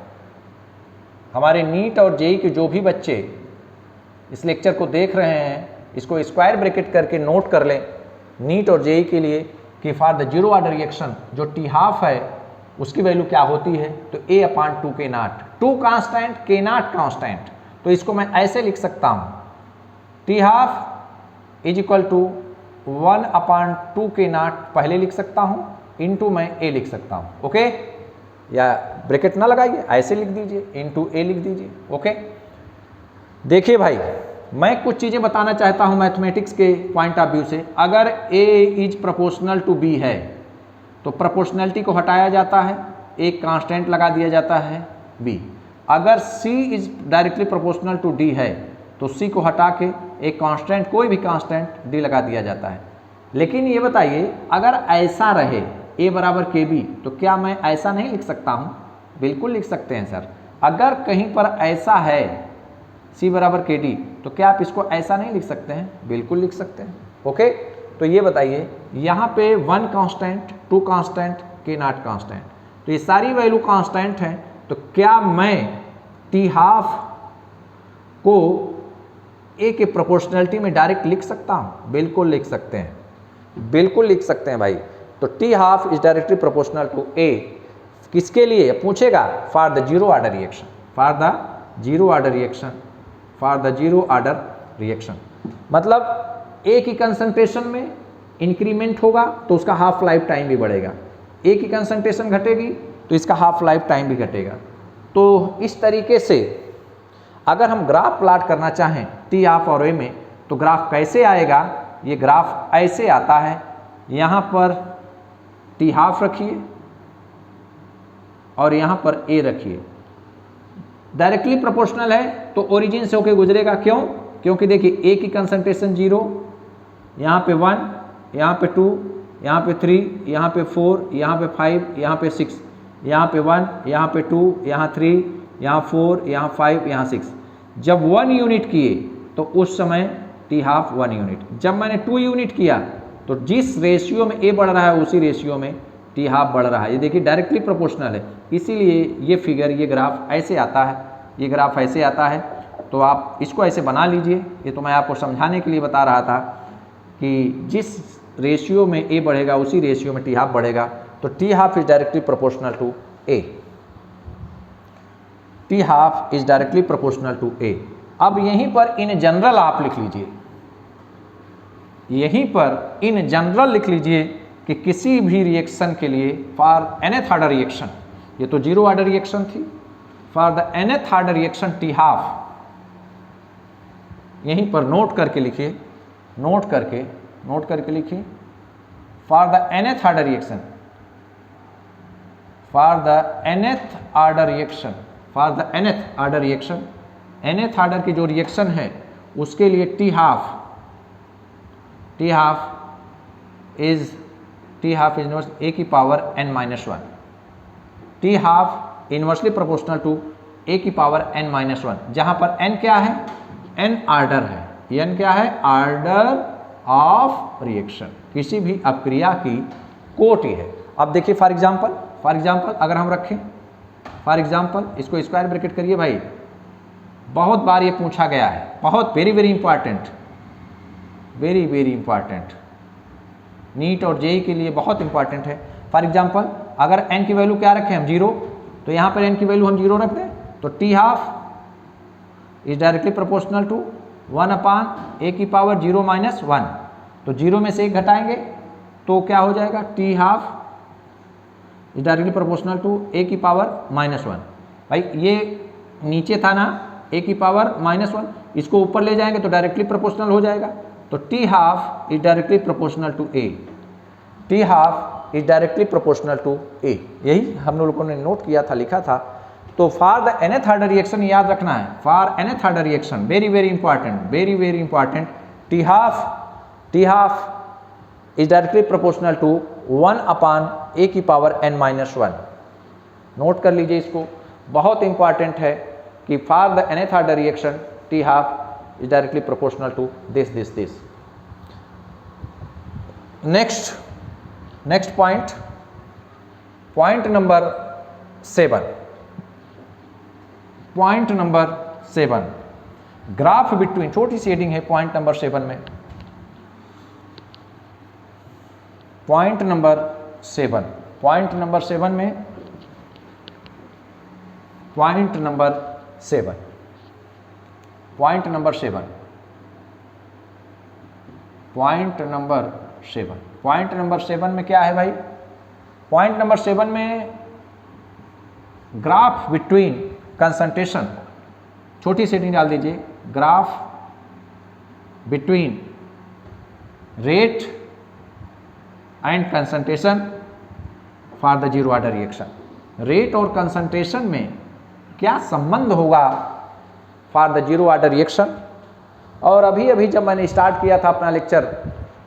हमारे नीट और जेई के जो भी बच्चे इस लेक्चर को देख रहे हैं, इसको स्क्वायर ब्रैकेट करके नोट कर लें नीट और जेई के लिए कि for the zero order reaction जो t हाफ है उसकी वैल्यू क्या होती है, तो A/2K0, 2 कांस्टेंट K0 कांस्टेंट। तो इसको मैं ऐसे लिख सकता हूँ, t half is equal to 1/2K0 पहले लिख सकता हूँ, इनटू मैं A लिख सकता हूँ। ओके, या ब्रैकेट ना लगाइए, ऐसे लिख दीजिए, इनटू A लिख दीजिए। ओके, देखिए भाई मैं कुछ चीज़ें बताना चाहता हूँ मैथमेटिक्स के पॉइंट ऑफ व्यू से। अगर A is proportional to B है तो प्रोपोर्शनलिटी को हटाया जाता है, एक कांस्टेंट लगा दिया जाता है B। अगर C is directly proportional to D है तो C को हटा के एक कांस्टेंट, कोई भी कांस्टेंट D लगा दिया जाता है। लेकिन ये बताइए अगर ऐसा रहे A बराबर KB तो क्या मैं ऐसा नहीं लिख सकता हूँ? बिल्कुल लिख सकते हैं सर। अगर कहीं पर ऐसा है C बराबर KD तो क्या आप इसको ऐसा नहीं लिख सकते हैं? बिल्कुल लिख सकते हैं। ओके, तो ये बताइए यहाँ पे 1 कांस्टेंट, 2 कांस्टेंट, K0 कांस्टेंट, तो ये सारी वैल्यू कांस्टेंट हैं। तो क्या मैं t हाफ को A के प्रोपोर्शनलिटी में डायरेक्ट लिख सकता हूँ? बिल्कुल लिख सकते हैं, बिल्कुल लिख सकते हैं भाई। तो t half is directly proportional to A, किसके लिए पूछेगा? For the zero order reaction, for the zero order reaction. मतलब A की कंसंट्रेशन में इंक्रीमेंट होगा तो उसका हाफ लाइफ टाइम भी बढ़ेगा, A की कंसंट्रेशन घटेगी तो इसका हाफ लाइफ टाइम भी घटेगा। तो इस तरीके से अगर हम ग्राफ प्लॉट करना चाहें t हाफ और A में तो ग्राफ कैसे आएगा? ये ग्राफ ऐसे आता है, यहाँ पर t हाफ रखिए और यहाँ पर A रखिए। डायरेक्टली प्रोपोर्शनल है तो ओरिजिन से होके गुजरेगा, क्यों? क्योंकि देखिए A की कंसंट्रेशन 0, यहाँ पे 1, यहाँ पे 2, यहाँ पे 3, यहाँ पे 4, यहाँ पे 5, यहाँ पे 6, यहाँ पे 1, यहाँ पे 2, यहाँ 3, यहाँ 4, यहाँ 5, यहाँ 6। जब 1 यूनिट किए तो उस समय t हाफ 1 यूनिट। जब मैंने 2 यूनिट किया तो जिस रेशियो में A बढ़ रहा है उसी रेशियो में t हाफ बढ़ रहा है। ये देखिए डायरेक्टली प्रोपोर्शनल है, इसीलिए ये फिगर, ये ग्राफ ऐसे आता है, ये ग्राफ ऐसे आता है। तो आप इसको ऐसे बना लीजिए। ये तो मैं आपको समझाने के लिए बता रहा था कि जिस रेशियो में A बढ़ेगा उसी रेशियो में t हाफ बढ़ेगा। तो t half is directly proportional to A, t half is directly proportional to A। अब यहीं पर इन जनरल आप लिख लीजिए, यहीं पर इन जनरल लिख लीजिए कि किसी भी रिएक्शन के लिए फॉर nth ऑर्डर रिएक्शन, ये तो जीरो ऑर्डर रिएक्शन थी, for the nth order reaction t half, यहीं पर नोट करके लिखिए, नोट करके लिखिए for the nth order reaction, for the nth order reaction, for the nth order reaction, nth order की जो रिएक्शन है उसके लिए t half T half is inverse A की power n-1, T half inversely proportional to A की power n-1, जहां पर n क्या है, n आर्डर है, n क्या है, आर्डर ऑफ रिएक्शन, किसी भी अपक्रिया की कोटि है। अब देखिए फॉर एग्जाम्पल अगर हम रखें, फॉर एग्जाम्पल इसको स्क्वायर ब्रैकेट करिए भाई, बहुत बार ये पूछा गया है, बहुत very important, very important, NEET और जेई के लिए बहुत इंपॉर्टेंट है। फॉर एग्जाम्पल अगर n की वैल्यू क्या रखें हम, 0, तो यहाँ पर n की वैल्यू हम 0 रख दें, तो t half is directly proportional to 1/a की पावर 0-1, तो 0 में से 1 घटाएंगे तो क्या हो जाएगा, t half is directly proportional to a की पावर -1। भाई ये नीचे था ना a की पावर -1, इसको ऊपर ले जाएंगे तो डायरेक्टली प्रोपोर्शनल हो जाएगा, तो t half is directly proportional to a, t half is directly proportional to a, यही हम लोगों ने नोट किया था, लिखा था। तो for the nth order reaction याद रखना है, for nth order reaction very important, t half is directly proportional to 1/a की पावर n-1। नोट कर लीजिए इसको, बहुत इंपॉर्टेंट है कि for the nth order reaction t half is directly proportional to this. Next point number 7, graph between, छोटी सी heading है पॉइंट नंबर 7 में, पॉइंट नंबर 7 में क्या है भाई, पॉइंट नंबर 7 में ग्राफ बिटवीन कंसंट्रेशन, छोटी सी हेडिंग डाल दीजिए, graph between rate and concentration for the zero order reaction. Rate और कंसंट्रेशन में क्या संबंध होगा for the zero order reaction. और अभी जब मैंने स्टार्ट किया था अपना लेक्चर,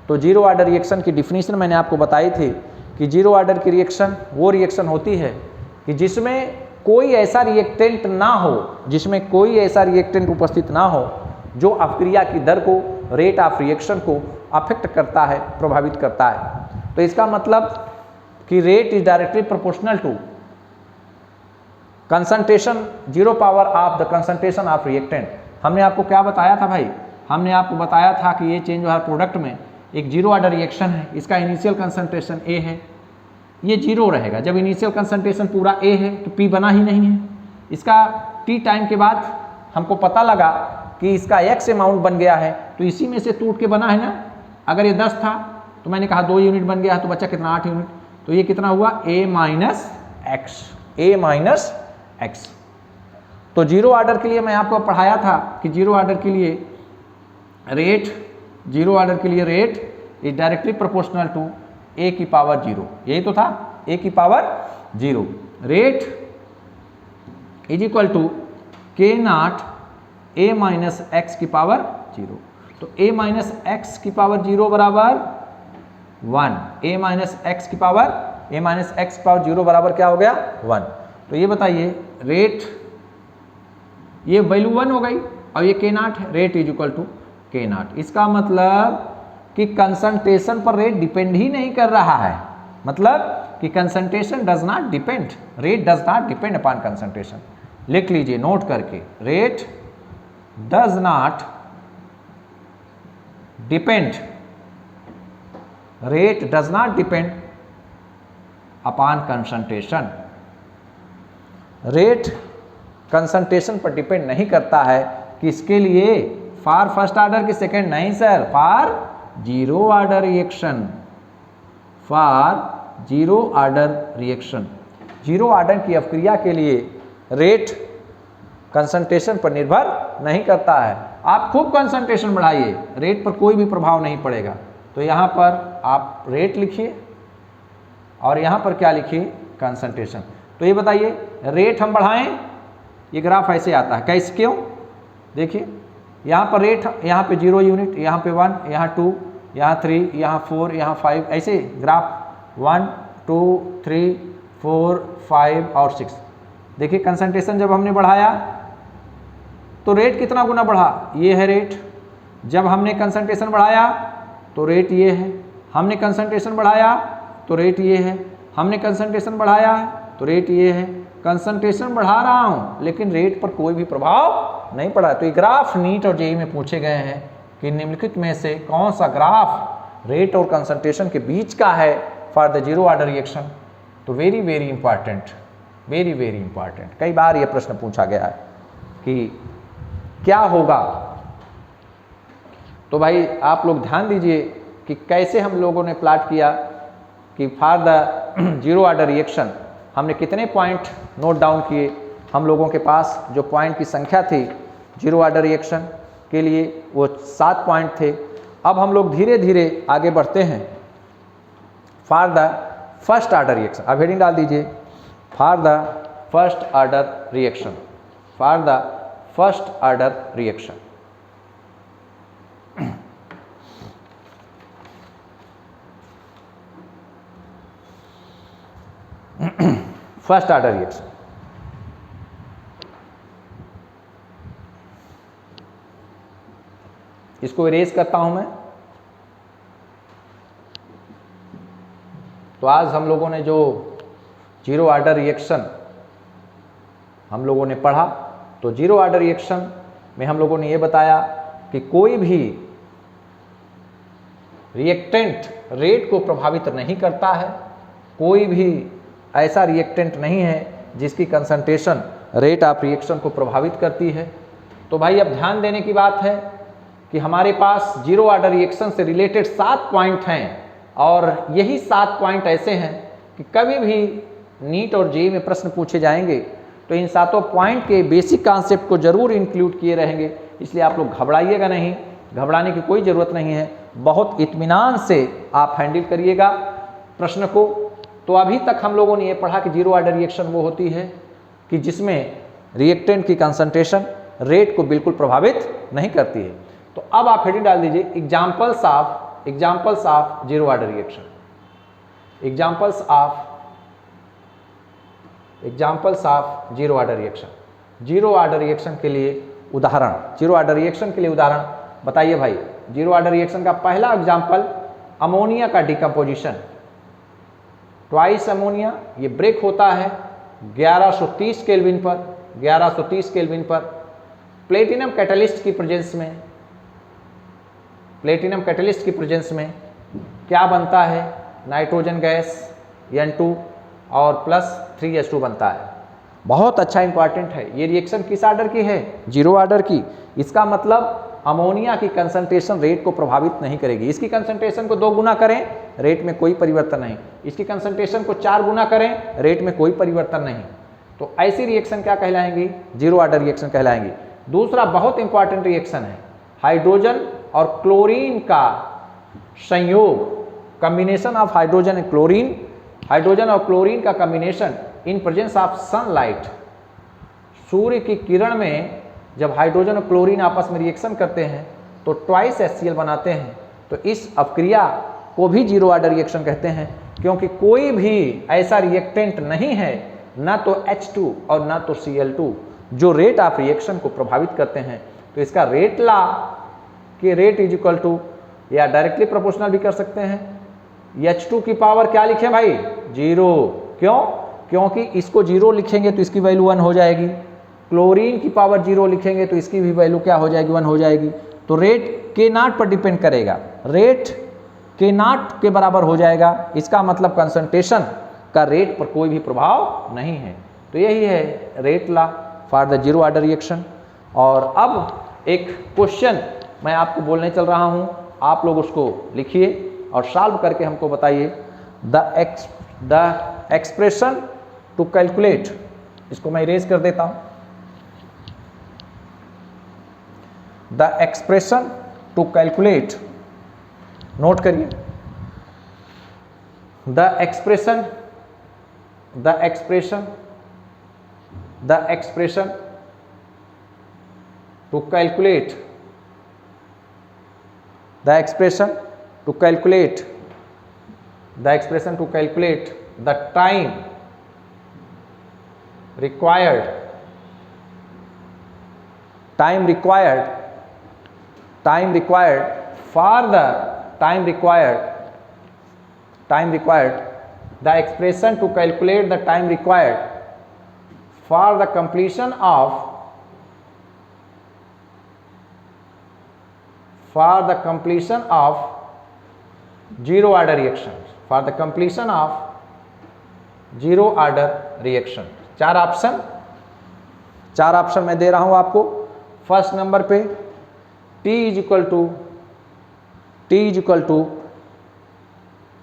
तो जीरो ऑर्डर रिएक्शन की डिफिनीशन मैंने आपको बताई थी कि जीरो ऑर्डर की रिएक्शन वो रिएक्शन होती है कि जिसमें कोई ऐसा रिएक्टेंट ना हो, जिसमें कोई ऐसा रिएक्टेंट उपस्थित ना हो जो अपक्रिया की दर को, रेट ऑफ रिएक्शन को अफेक्ट करता है, प्रभावित करता है। तो इसका मतलब कि rate is directly proportional to concentration, 0 power of the concentration of reactant. हमने आपको क्या बताया था भाई, हमने आपको बताया था कि ये चेंज वाला प्रोडक्ट में एक जीरो ऑर्डर रिएक्शन है, इसका इनिशियल कंसंट्रेशन A है, ये 0 रहेगा। जब इनिशियल कंसंट्रेशन पूरा A है तो P बना ही नहीं है। इसका T टाइम के बाद हमको पता लगा कि इसका X अमाउंट बन गया है, तो इसी में से टूट के बना है ना। अगर ये 10 था तो मैंने कहा 2 यूनिट बन गया, तो बच्चा कितना, 8 यूनिट, तो ये कितना हुआ, A माइनस एक्स। तो जीरो ऑर्डर के लिए मैं आपको पढ़ाया था कि जीरो ऑर्डर के लिए rate is directly proportional to A की पावर 0, यही तो था, A की power 0। Rate is equal to K0 A minus x की पावर 0। तो A माइनस एक्स की पावर 0 बराबर 1, A माइनस एक्स की पावर 0 बराबर क्या हो गया, 1। तो ये बताइए रेट, ये वैल्यू 1 हो गई और ये K0 है, rate is equal to K0। इसका मतलब कि कंसंट्रेशन पर रेट डिपेंड ही नहीं कर रहा है, मतलब कि concentration does not depend, rate does not depend upon concentration. लिख लीजिए नोट करके, rate does not depend upon concentration. Rate concentration पर डिपेंड नहीं करता है, किसके लिए, फॉर फर्स्ट ऑर्डर की सेकेंड नहीं sir, for zero order reaction, for zero order reaction. Zero order की अपक्रिया के लिए रेट कंसंट्रेशन पर निर्भर नहीं करता है। आप खूब कंसंट्रेशन बढ़ाइए, रेट पर कोई भी प्रभाव नहीं पड़ेगा। तो यहाँ पर आप रेट लिखिए और यहाँ पर क्या लिखिए, कंसंट्रेशन। तो ये बताइए रेट हम बढ़ाएं, ये ग्राफ ऐसे आता है, कैसे, क्यों, देखिए यहाँ पर रेट, यहाँ पे 0 यूनिट, यहाँ पे 1, यहाँ 2, यहाँ 3, यहाँ 4, यहाँ 5, ऐसे ग्राफ 1 2 3 4 5 और 6। देखिए कंसंट्रेशन जब हमने बढ़ाया तो रेट कितना गुना बढ़ा, ये है रेट। जब हमने कंसंट्रेशन बढ़ाया तो रेट ये है, हमने कंसंट्रेशन बढ़ाया तो रेट ये है, हमने कंसंट्रेशन बढ़ाया तो रेट ये है। कंसंट्रेशन बढ़ा रहा हूँ लेकिन रेट पर कोई भी प्रभाव नहीं पड़ा। तो ये ग्राफ नीट और जेईई में पूछे गए हैं कि निम्नलिखित में से कौन सा ग्राफ रेट और कंसंट्रेशन के बीच का है for the zero order reaction. तो very very important, very very important. कई बार यह प्रश्न पूछा गया है कि क्या होगा। तो भाई आप लोग ध्यान दीजिए कि कैसे हम लोगों ने प्लाट किया कि for the zero order reaction हमने कितने पॉइंट नोट डाउन किए। हम लोगों के पास जो पॉइंट की संख्या थी जीरो ऑर्डर रिएक्शन के लिए वो 7 पॉइंट थे। अब हम लोग धीरे धीरे आगे बढ़ते हैं for the first order reaction. अब हेडिंग डाल दीजिए for the first order reaction, for the first order reaction. First order reaction, इसको इरेज करता हूं मैं। तो आज हम लोगों ने जो जीरो ऑर्डर रिएक्शन हम लोगों ने पढ़ा, तो जीरो ऑर्डर रिएक्शन में हम लोगों ने ये बताया कि कोई भी रिएक्टेंट रेट को प्रभावित नहीं करता है। कोई भी ऐसा रिएक्टेंट नहीं है जिसकी कंसंट्रेशन रेट ऑफ रिएक्शन को प्रभावित करती है। तो भाई अब ध्यान देने की बात है कि हमारे पास जीरो ऑर्डर रिएक्शन से रिलेटेड 7 पॉइंट हैं और यही 7 पॉइंट ऐसे हैं कि कभी भी नीट और जेईई में प्रश्न पूछे जाएंगे तो इन 7 पॉइंट के बेसिक कॉन्सेप्ट को जरूर इंक्लूड किए रहेंगे। इसलिए आप लोग घबराइएगा नहीं, घबराने की कोई ज़रूरत नहीं है। बहुत इत्मीनान से आप हैंडल करिएगा प्रश्न को। तो अभी तक हम लोगों ने ये पढ़ा कि जीरो ऑर्डर रिएक्शन वो होती है कि जिसमें रिएक्टेंट की कंसंट्रेशन रेट को बिल्कुल प्रभावित नहीं करती है। तो अब आप हेडिंग डाल दीजिए examples of zero order reaction, examples of zero order reaction. Zero order reaction के लिए उदाहरण, जीरो ऑर्डर रिएक्शन के लिए उदाहरण बताइए भाई। जीरो ऑर्डर रिएक्शन का पहला एग्जाम्पल अमोनिया का डिकम्पोजिशन, ट्वाइस अमोनिया। ये ब्रेक होता है 1130 केल्विन पर, 1130 केल्विन पर प्लेटिनम कैटलिस्ट की प्रेजेंस में। प्लेटिनम कैटलिस्ट की प्रेजेंस में क्या बनता है, नाइट्रोजन गैस N2 और प्लस 3H2 बनता है। बहुत अच्छा इंपॉर्टेंट है। ये रिएक्शन किस ऑर्डर की है, जीरो ऑर्डर की। इसका मतलब अमोनिया की कंसंट्रेशन रेट को प्रभावित नहीं करेगी। इसकी कंसंट्रेशन को 2 गुना करें, रेट में कोई परिवर्तन नहीं। इसकी कंसंट्रेशन को 4 गुना करें, रेट में कोई परिवर्तन नहीं। तो ऐसी रिएक्शन क्या कहलाएंगी, जीरो ऑर्डर रिएक्शन कहलाएंगी। दूसरा बहुत इंपॉर्टेंट रिएक्शन है हाइड्रोजन और क्लोरीन का संयोग, combination of hydrogen and chlorine. Hydrogen और क्लोरीन का combination in presence of sunlight. सूर्य की किरण में जब हाइड्रोजन और क्लोरीन आपस में रिएक्शन करते हैं तो ट्वाइस HCl बनाते हैं। तो इस अपक्रिया को भी जीरो ऑर्डर रिएक्शन कहते हैं, क्योंकि कोई भी ऐसा रिएक्टेंट नहीं है, ना तो H2 और ना तो Cl2, जो रेट ऑफ रिएक्शन को प्रभावित करते हैं। तो इसका रेट ला कि रेट इज इक्वल टू, या डायरेक्टली प्रोपोर्शनल भी कर सकते हैं। H2 की पावर क्या लिखें भाई, 0। क्यों, क्योंकि इसको 0 लिखेंगे तो इसकी वैल्यू 1 हो जाएगी। क्लोरीन की पावर 0 लिखेंगे तो इसकी भी वैल्यू क्या हो जाएगी, 1 हो जाएगी। तो रेट K0 पर डिपेंड करेगा, रेट K0 के बराबर हो जाएगा। इसका मतलब कंसंट्रेशन का रेट पर कोई भी प्रभाव नहीं है। तो यही है rate law for the zero order reaction. और अब एक क्वेश्चन मैं आपको बोलने चल रहा हूं, आप लोग उसको लिखिए और सॉल्व करके हमको बताइए। द एक्सप्रेशन टू कैलकुलेट, इसको मैं इरेज कर देता हूं। The expression to calculate, note करिए। The expression to calculate, the expression to calculate the expression to calculate the time required the expression to calculate the time required for the completion of zero order reaction, for the completion of zero order reaction। चार option मैं दे रहा हूं आपको। First number पे T is equal to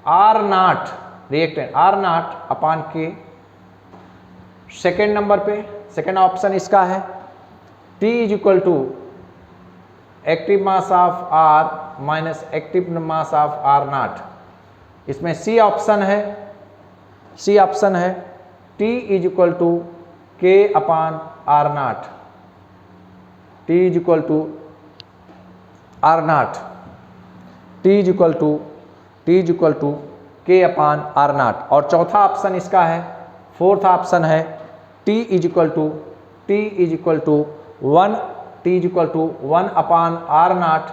R0 reactant R0 upon के। Second number पे second option इसका है T is equal to active mass of R minus active mass of R0। इसमें सी ऑप्शन है T is equal to K upon R0, T is equal to R0, T is equal to K upon R0। और चौथा option इसका है, fourth option है T is equal to 1 upon R0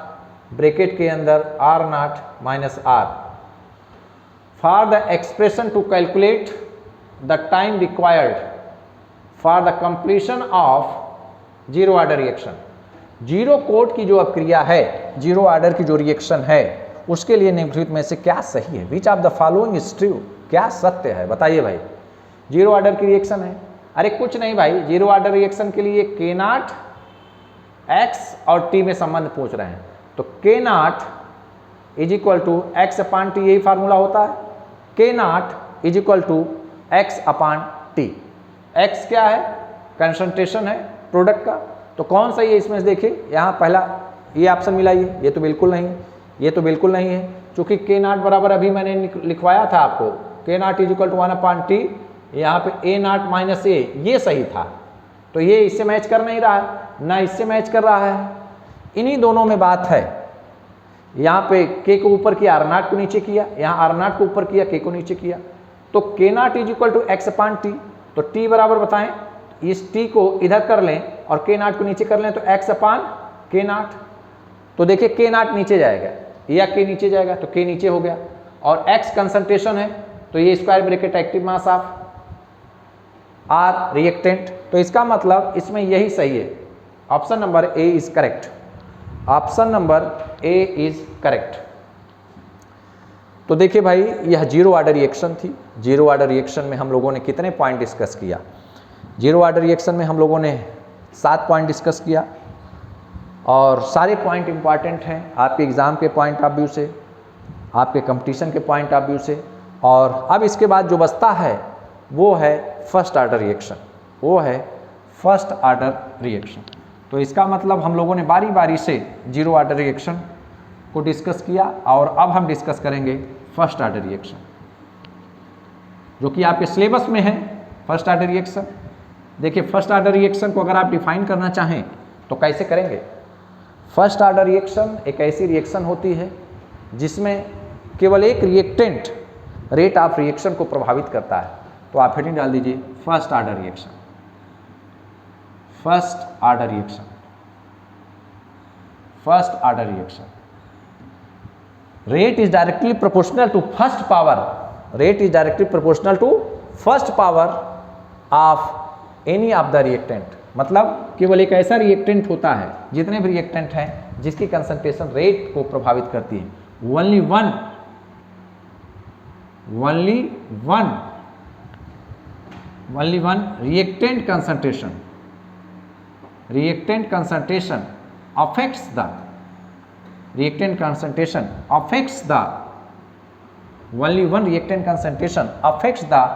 bracket के अंदर R0 minus R। For the expression to calculate the time required for the completion of zero order reaction. Zero कोड की जो अभिक्रिया है, जीरो ऑर्डर की जो रिएक्शन है, उसके लिए निम्नलिखित में से क्या सही है? Which of the following is true? क्या सत्य है बताइए भाई। जीरो ऑर्डर की रिएक्शन है, अरे कुछ नहीं भाई, जीरो ऑर्डर रिएक्शन के लिए K0 x और t में संबंध पूछ रहे हैं, तो K0 is equal to x upon t, यही फार्मूला होता है। K0 is equal to x upon t. X क्या है? कंसंट्रेशन है प्रोडक्ट का। तो कौन सा ये इसमें से देखिए, यहाँ पहला ये ऑप्शन मिला, ये तो बिल्कुल नहीं है, ये तो बिल्कुल नहीं है, क्योंकि K0 बराबर अभी मैंने लिखवाया था आपको, K0 is equal to 1 upon t, यहाँ पे A0 माइनस ए, ये सही था। तो ये इससे मैच कर नहीं रहा है, ना इससे मैच कर रहा है, इन्हीं दोनों में बात है। यहाँ पे K को ऊपर किया, R0 को नीचे किया, यहाँ R0 को ऊपर किया, K को नीचे किया। तो K0 is equal to x upon t, तो T बराबर बताएं, इस T को इधर कर लें और K0 को नीचे कर लें, तो एक्स अपान K0। तो देखिए K0 नीचे जाएगा या K नीचे जाएगा, तो K नीचे हो गया, और X कंसंट्रेशन है, तो ये square bracket active mass of R reactant. तो इसका मतलब इसमें यही सही है, option number A is correct, option number A is correct. तो देखिए भाई, यह जीरो ऑर्डर रिएक्शन थी। जीरो ऑर्डर रिएक्शन में हम लोगों ने कितने पॉइंट डिस्कस किया? जीरो ऑर्डर रिएक्शन में हम लोगों ने 7 पॉइंट डिस्कस किया, और सारे पॉइंट इंपॉर्टेंट हैं आपके एग्ज़ाम के पॉइंट ऑफ व्यू से, आपके कंपटीशन के पॉइंट ऑफ व्यू से। और अब इसके बाद जो बचता है वो है फर्स्ट ऑर्डर रिएक्शन, वो है फर्स्ट ऑर्डर रिएक्शन। तो इसका मतलब हम लोगों ने बारी बारी से जीरो ऑर्डर रिएक्शन को डिस्कस किया, और अब हम डिस्कस करेंगे फर्स्ट ऑर्डर रिएक्शन, जो कि आपके सिलेबस में है। फर्स्ट ऑर्डर रिएक्शन देखिए, फर्स्ट ऑर्डर रिएक्शन को अगर आप डिफाइन करना चाहें तो कैसे करेंगे? फर्स्ट ऑर्डर रिएक्शन एक ऐसी रिएक्शन होती है जिसमें केवल एक रिएक्टेंट रेट ऑफ रिएक्शन को प्रभावित करता है। तो आप हेडिंग डाल दीजिए first order reaction, first order reaction, first order reaction. Rate is directly proportional to first power, rate is directly proportional to first power of any of the reactant. मतलब केवल एक ऐसा रिएक्टेंट होता है, जितने भी रिएक्टेंट हैं जिसकी कंसंट्रेशन रेट को प्रभावित करती है। Only one reactant concentration affects the reactant concentration affects the only one reactant concentration affects the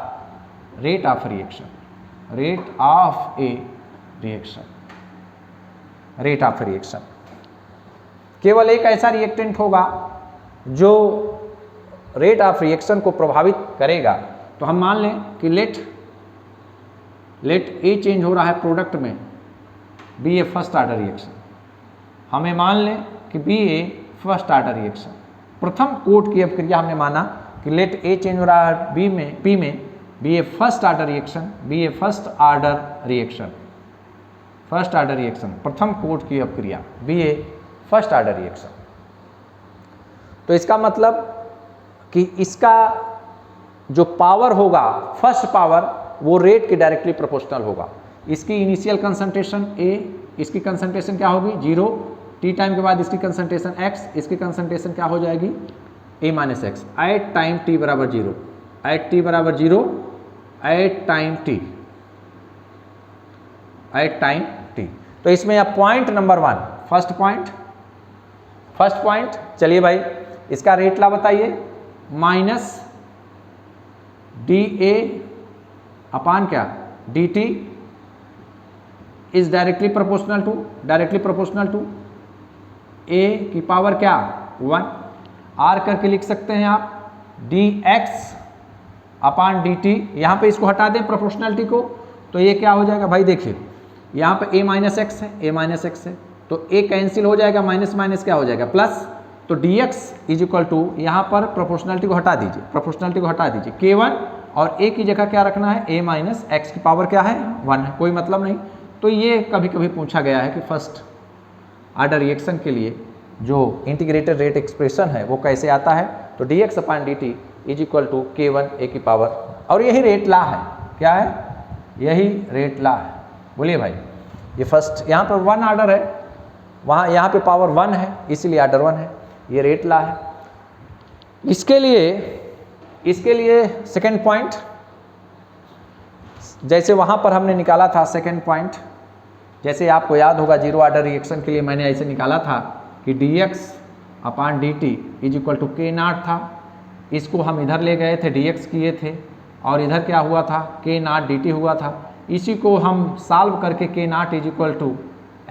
rate of reaction, rate of a reaction, rate of reaction। केवल एक ऐसा रिएक्टेंट होगा जो रेट ऑफ रिएक्शन को प्रभावित करेगा। तो हम मान लें कि लेट ए चेंज हो रहा है प्रोडक्ट में, be a first order reaction. हमें मान लें कि B a first order reaction, प्रथम कोट की अभिक्रिया हमने माना कि लेट ए चेंज हो रहा है बी में, पी में, be a first order reaction, be a first order reaction, first order reaction, प्रथम कोट की अभिक्रिया be a first order reaction. तो इसका मतलब कि इसका जो पावर होगा, फर्स्ट पावर, वो रेट के डायरेक्टली प्रोपोर्शनल होगा। इसकी इनिशियल कंसंट्रेशन ए, इसकी कंसंट्रेशन क्या होगी 0, टी टाइम के बाद इसकी कंसंट्रेशन x, इसकी कंसंट्रेशन क्या हो जाएगी a minus x at time t बराबर 0, एट t बराबर 0, at time t, at time t। तो इसमें अब पॉइंट नंबर 1, फर्स्ट पॉइंट, चलिए भाई इसका रेट ला बताइए, माइनस डी ए अपान क्या D T is directly proportional to A की पावर क्या 1, आर करके लिख सकते हैं आप डी एक्स अपान डी टी। यहाँ पर इसको हटा दें प्रोपोर्शनलिटी को, तो ये क्या हो जाएगा भाई, देखिए यहाँ पे a माइनस एक्स है, तो a कैंसिल हो जाएगा, माइनस माइनस क्या हो जाएगा प्लस, तो dx इज इक्वल टू, यहाँ पर प्रोपोर्शनलिटी को हटा दीजिए, k1 और a की जगह क्या रखना है a माइनस एक्स की पावर क्या है 1 है, कोई मतलब नहीं। तो ये कभी कभी पूछा गया है कि फर्स्ट आर्डर रिएक्शन के लिए जो इंटीग्रेटेड रेट एक्सप्रेशन है वो कैसे आता है, तो dx upon dt is equal to k1 a की पावर, और यही रेट ला है, क्या है, यही रेट ला है। बोलिए भाई, ये फर्स्ट यहाँ पर 1 आर्डर है, वहाँ यहाँ पे पावर 1 है, इसीलिए आर्डर 1 है, ये रेट ला है। इसके लिए सेकेंड पॉइंट, जैसे वहाँ पर हमने निकाला था सेकेंड पॉइंट, जैसे आपको याद होगा 0 आर्डर रिएक्शन के लिए मैंने ऐसे निकाला था कि dx upon dt is equal to k naught था, इसको हम इधर ले गए थे, dx किए थे, और इधर क्या हुआ था k नॉट dt हुआ था। इसी को हम सॉल्व करके k naught is equal to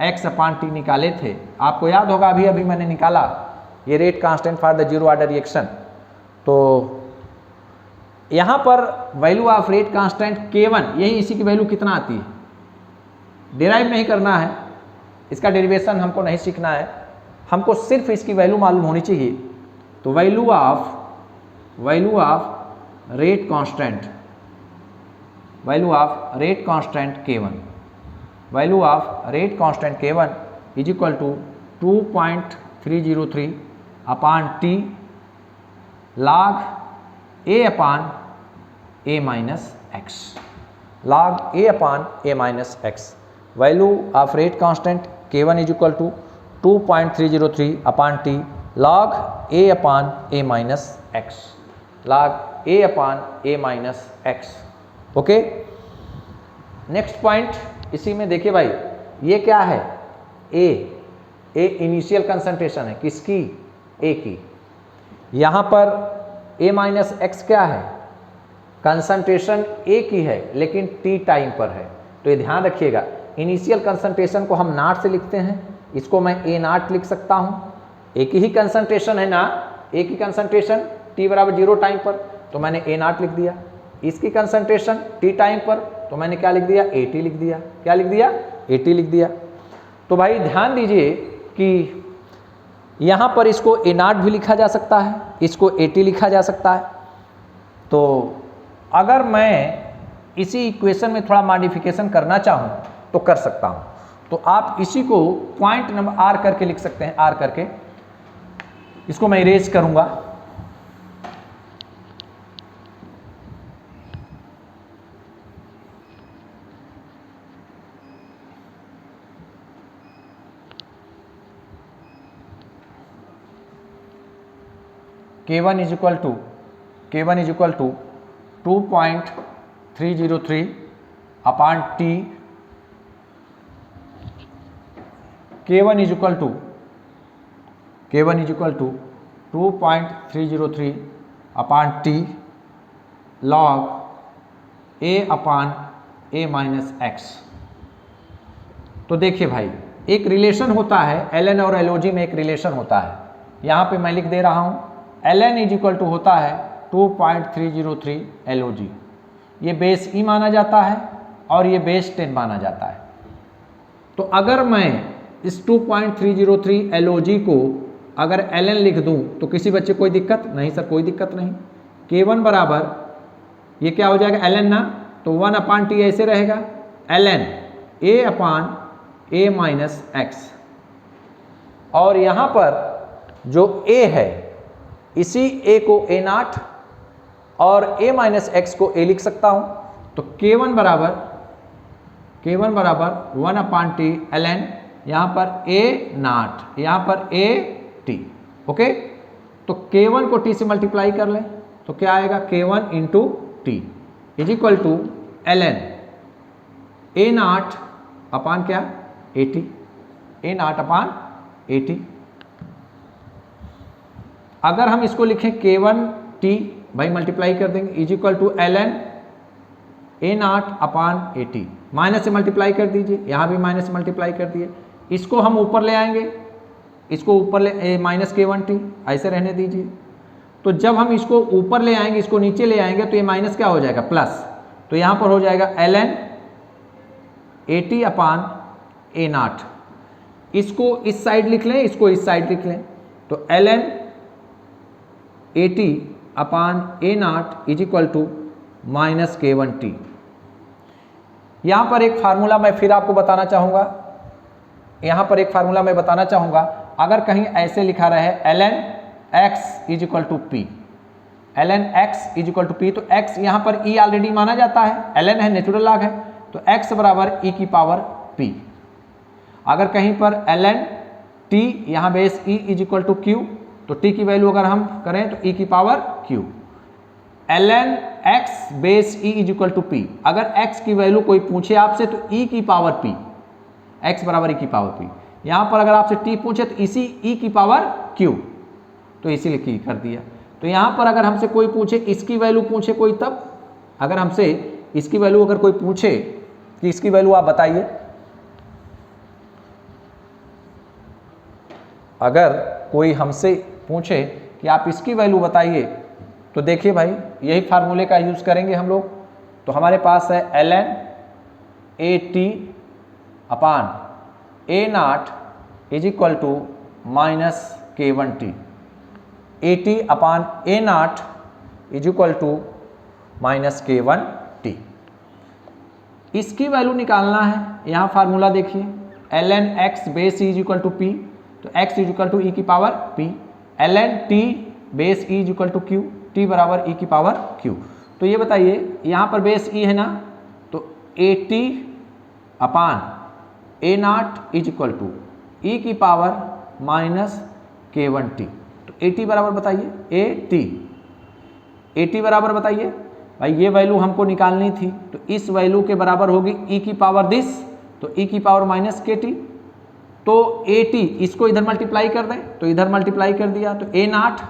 x upon t निकाले थे, आपको याद होगा, अभी मैंने निकाला ये rate constant for the 0 order reaction. तो यहाँ पर value of rate constant k1, यही इसी की वैल्यू कितना आती है, डिराइव नहीं करना है, इसका डेरिवेशन हमको नहीं सीखना है, हमको सिर्फ इसकी वैल्यू मालूम होनी चाहिए। तो value of rate constant, value of rate constant k1, value of rate constant k1 is equal to 2.303 upon T log a upon a minus x, log a upon a minus x. Value of rate constant k1 is equal to 2.303 upon T log a upon a minus x, log a upon a minus x. Okay, next point इसी में देखिए भाई, ये क्या है, ए initial concentration है किसकी, ए की। यहाँ पर a माइनस एक्स क्या है, कंसंट्रेशन ए की है लेकिन टी टाइम पर है, तो ये ध्यान रखिएगा, इनिशियल कंसंट्रेशन को हम नॉट से लिखते हैं, इसको मैं ए नॉट लिख सकता हूँ, एक ही कंसंट्रेशन है ना, ए की कंसंट्रेशन टी बराबर 0 टाइम पर, तो मैंने ए नॉट लिख दिया, इसकी कंसंट्रेशन टी टाइम पर, तो मैंने क्या लिख दिया, ए टी लिख दिया, क्या लिख दिया, ए टी लिख दिया। तो भाई ध्यान दीजिए कि यहाँ पर इसको ए नॉट भी लिखा जा सकता है, इसको ए टी लिखा जा सकता है। तो अगर मैं इसी इक्वेशन में थोड़ा मॉडिफिकेशन करना चाहूँ तो कर सकता हूँ, तो आप इसी को पॉइंट नंबर आर करके लिख सकते हैं, आर करके, इसको मैं इरेज करूँगा। K1 is equal to 2.303 upon t, K1 is equal to 2.303 upon T log a upon a minus x. तो देखिए भाई, एक रिलेशन होता है ln और LOG में, एक रिलेशन होता है, यहाँ पे मैं लिख दे रहा हूँ ln इज इक्वल टू होता है 2.303 LOG, ये बेस ई माना जाता है और ये बेस 10 माना जाता है। तो अगर मैं इस 2.303 LOG को अगर ln लिख दूं तो किसी बच्चे को कोई दिक्कत नहीं? सर कोई दिक्कत नहीं। k1 बराबर ये क्या हो जाएगा ln ना, तो 1/t ऐसे रहेगा ln a/a माइनस एक्स। और यहाँ पर जो a है इसी a को a0 और a माइनस एक्स को a लिख सकता हूँ। तो k1 बराबर 1/t ln यहाँ पर a0 यहाँ पर a t। ओके, तो k1 को t से मल्टीप्लाई कर लें तो क्या आएगा k1 into t is equal to ln a0 upon क्या at, a0 अपान at। अगर हम इसको लिखें k1 t भाई मल्टीप्लाई कर देंगे is equal to ln a0 upon at। Minus से मल्टीप्लाई कर दीजिए, यहाँ भी माइनस से मल्टीप्लाई कर दिए। इसको हम ऊपर ले आएंगे, इसको ऊपर ले माइनस k1t ऐसे रहने दीजिए। तो जब हम इसको ऊपर ले आएंगे, इसको नीचे ले आएंगे तो ये माइनस क्या हो जाएगा प्लस। तो यहाँ पर हो जाएगा ln at अपान a0। इसको इस साइड लिख लें, इसको इस साइड लिख लें, तो ln at upon a0 is equal to minus k1t। यहाँ पर एक फार्मूला मैं फिर आपको बताना चाहूँगा, यहाँ पर एक फार्मूला मैं बताना चाहूँगा। अगर कहीं ऐसे लिखा रहे ln x is equal to p, ln x is equal to p, तो x यहाँ पर e ऑलरेडी माना जाता है, ln है नेचुरल लॉग है, तो x बराबर e की पावर p। अगर कहीं पर ln t यहाँ base e is equal to q, तो t की वैल्यू अगर हम करें तो e की power q। ln x base e is equal to p, अगर x की वैल्यू कोई पूछे आपसे तो e की पावर p, x बराबर e की पावर p। यहाँ पर अगर आपसे t पूछे तो इसी e की पावर q, तो इसी लिखी कर दिया। तो यहाँ पर अगर हमसे कोई पूछे इसकी वैल्यू पूछे कोई, तब अगर हमसे इसकी वैल्यू अगर कोई पूछे कि इसकी वैल्यू आप बताइए, अगर कोई हमसे पूछे कि आप इसकी वैल्यू बताइए, तो देखिए भाई यही फार्मूले का यूज़ करेंगे हम लोग। तो हमारे पास है ln at upon a0 is equal to minus k1t, at upon a0 is equal to minus k1t। इसकी वैल्यू निकालना है, यहाँ फार्मूला देखिए ln x base e is equal to p, तो x is equal to e की power p, ln t base e is equal to q, t बराबर e की power q। तो ये बताइए यहाँ पर बेस e है ना, तो at upon a0 is equal to e की पावर माइनस k1t। तो at बराबर बताइए at बराबर बताइए भाई, ये वैल्यू हमको निकालनी थी, तो इस वैल्यू के बराबर होगी e की पावर दिस, तो e की पावर माइनस kt। तो at इसको इधर मल्टीप्लाई कर दें, तो इधर मल्टीप्लाई कर दिया, तो a0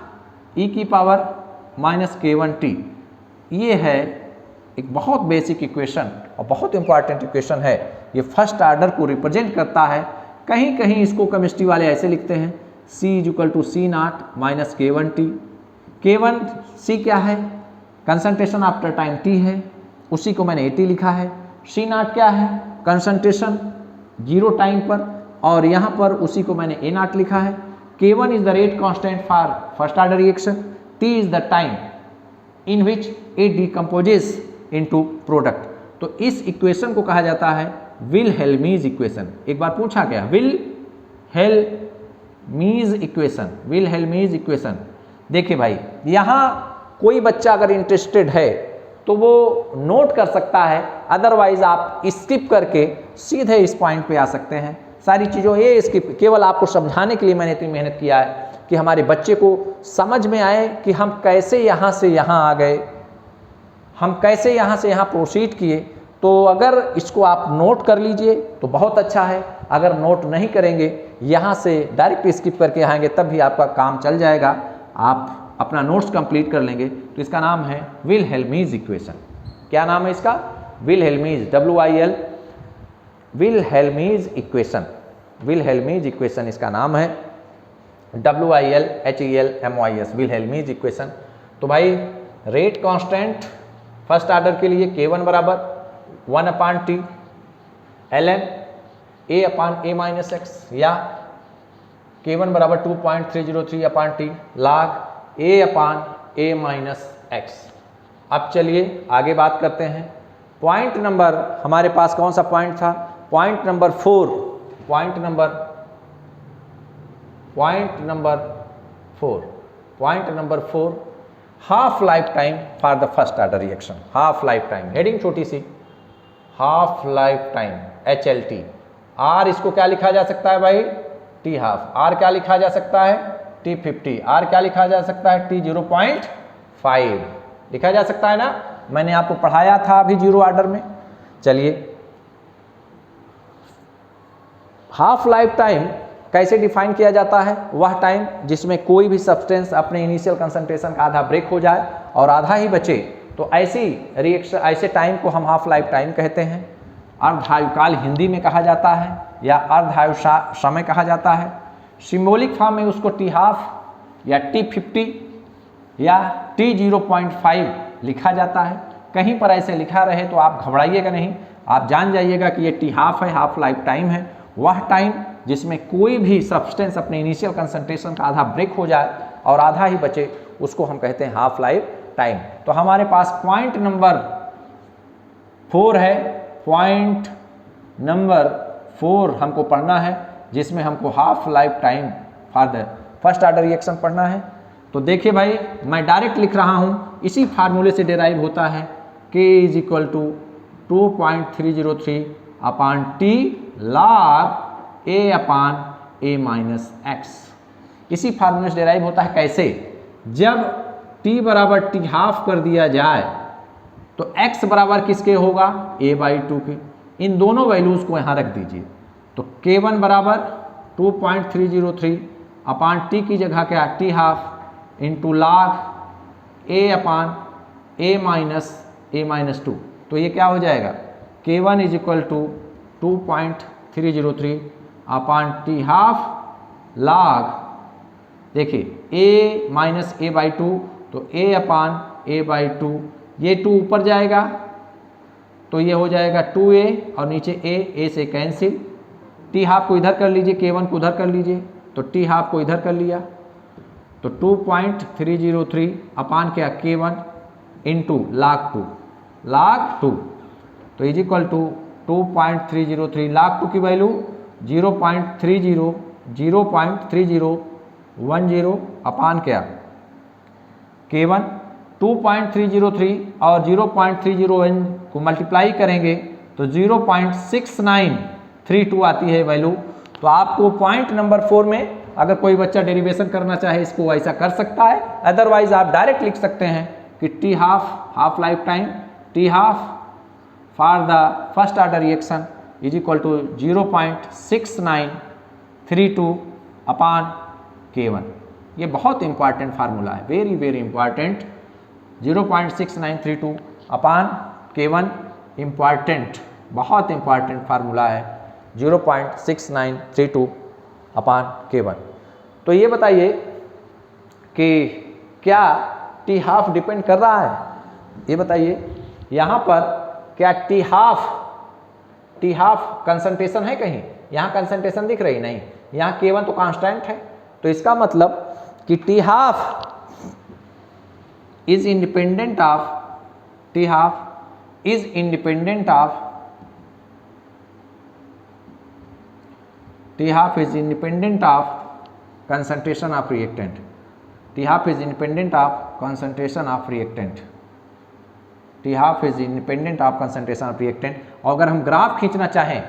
e की पावर माइनस k1t। ये है एक बहुत बेसिक इक्वेशन और बहुत इंपॉर्टेंट इक्वेशन है। ये फर्स्ट ऑर्डर को रिप्रेजेंट करता है। कहीं कहीं इसको केमिस्ट्री वाले ऐसे लिखते हैं c is equal to C0 minus k1t। k1c क्या है, कंसंट्रेशन आफ्टर टाइम t है, उसी को मैंने at लिखा है। C0 क्या है, कंसंट्रेशन जीरो टाइम पर, और यहाँ पर उसी को मैंने a0 लिखा है। k1 is the rate constant for first order reaction, t is the time in which it decomposes into product. तो इस इक्वेशन को कहा जाता है विलहेल्मीज इक्वेशन। एक बार पूछा गया विलहेल्मीज इक्वेशन। देखिए भाई, यहाँ कोई बच्चा अगर इंटरेस्टेड है तो वो नोट कर सकता है, अदरवाइज आप स्किप करके सीधे इस पॉइंट पे आ सकते हैं। सारी चीज़ों ये स्किप केवल आपको समझाने के लिए मैंने इतनी मेहनत किया है कि हमारे बच्चे को समझ में आए कि हम कैसे यहाँ से यहाँ आ गए, हम कैसे यहाँ से यहाँ प्रोसीड किए। तो अगर इसको आप नोट कर लीजिए तो बहुत अच्छा है, अगर नोट नहीं करेंगे, यहाँ से डायरेक्ट स्किप करके आएंगे, तब भी आपका काम चल जाएगा, आप अपना नोट्स कंप्लीट कर लेंगे। तो इसका नाम है विलहेल्मीज इक्वेशन। क्या नाम है इसका, विलहेल्मीज, WIL, विलहेल्मीज इक्वेशन। विलहेल्मीज इक्वेशन इसका नाम है, WILHELMYS, विलहेल्मीज इक्वेशन। तो भाई रेट कांस्टेंट फर्स्ट ऑर्डर के लिए k1 बराबर 1/t ln a/a minus x, या K1 बराबर 2.303 upon T log A upon A minus X. अब चलिए आगे बात करते हैं। पॉइंट नंबर हमारे पास कौन सा पॉइंट था? Point number 4, point number 4 half life time for the first order reaction. Half life time, heading छोटी सी, half life time HLT। R इसको क्या लिखा जा सकता है भाई? T half. R क्या लिखा जा सकता है? T50। R क्या लिखा जा सकता है? T 0.5 लिखा जा सकता है ना? मैंने आपको पढ़ाया था अभी जीरो ऑर्डर में। चलिए, हाफ लाइफ टाइम कैसे डिफाइन किया जाता है? वह टाइम जिसमें कोई भी सब्सटेंस अपने इनिशियल कंसंट्रेशन का आधा ब्रेक हो जाए और आधा ही बचे, तो ऐसी रिएक्शन, ऐसे टाइम को हम हाफ लाइफ टाइम कहते हैं। अर्धायुकाल हिंदी में कहा जाता है या अर्धायु समय कहा जाता है। सिंबॉलिक फॉर्म में उसको T हाफ या T50 या T 0.5 लिखा जाता है। कहीं पर ऐसे लिखा रहे तो आप घबराइएगा नहीं, आप जान जाइएगा कि ये T हाफ है, हाफ लाइफ टाइम है। वह टाइम जिसमें कोई भी सब्सटेंस अपने इनिशियल कंसंट्रेशन का आधा ब्रेक हो जाए और आधा ही बचे, उसको हम कहते हैं हाफ लाइफ टाइम। तो हमारे पास पॉइंट नंबर 4 है, पॉइंट नंबर 4 हमको पढ़ना है, जिसमें हमको half life time for the first order reaction पढ़ना है। तो देखिए भाई, मैं डायरेक्ट लिख रहा हूँ, इसी फार्मूले से डिराइव होता है K = 2.303 upon T log A upon A minus x. इसी फार्मूले से डिराइव होता है। कैसे? जब T बराबर T हाफ कर दिया जाए तो x बराबर किसके होगा? A/2 के। इन दोनों वैल्यूज़ को यहाँ रख दीजिए। तो K1 बराबर 2.303 अपान T की जगह क्या? T half into log A upon A minus 2। तो ये क्या हो जाएगा? K1 = 2.303 upon T half log, देखिए A माइनस A/2, तो A अपान A/2, ये 2 ऊपर जाएगा तो ये हो जाएगा 2A और नीचे A से कैंसिल। T हाफ को इधर कर लीजिए, K1 को उधर कर लीजिए, तो T हाफ को इधर कर लिया, तो 2.303 अपान क्या? K1 इंटू log 2 तो इजिकल टू 2.303 log 2 की वैल्यू 0.3010 अपान क्या? K1 2.303 और 0.301 को मल्टीप्लाई करेंगे तो 0.6932 आती है वैल्यू। तो आपको पॉइंट नंबर 4 में अगर कोई बच्चा डेरिवेशन करना चाहे इसको ऐसा कर सकता है, अदरवाइज आप डायरेक्ट लिख सकते हैं कि T half life time, T half for the first order reaction is equal to 0.6932 upon K1। ये बहुत इंपॉर्टेंट फार्मूला है, very very important. 0.6932 upon K1 important, बहुत इंपॉर्टेंट फार्मूला है 0.6932 अपान K1। तो ये बताइए कि क्या T हाफ डिपेंड कर रहा है? ये बताइए, यहाँ पर क्या T हाफ कंसंट्रेशन है कहीं? यहाँ कंसंट्रेशन दिख रही नहीं, यहाँ K1 तो कांस्टेंट है। तो इसका मतलब कि T half is independent of concentration of reactant। T half is independent of concentration of reactant। और अगर हम ग्राफ खींचना चाहें,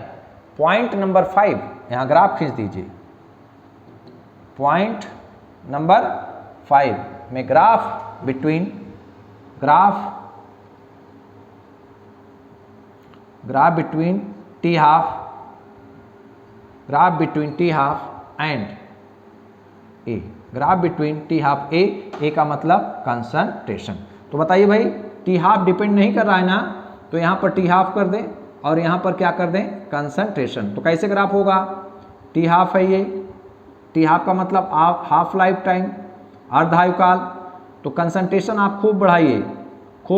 पॉइंट नंबर 5 यहाँ ग्राफ खींच दीजिए। पॉइंट नंबर 5 में graph between T half and A, graph between T half A का मतलब कंसंट्रेशन। तो बताइए भाई, T हाफ डिपेंड नहीं कर रहा है ना, तो यहाँ पर T हाफ कर दें और यहाँ पर क्या कर दें? कंसंट्रेशन। तो कैसे ग्राफ होगा? T हाफ है ये, T हाफ का मतलब आप हाफ लाइफ टाइम, अर्धायुकाल। तो कंसंट्रेशन आप खूब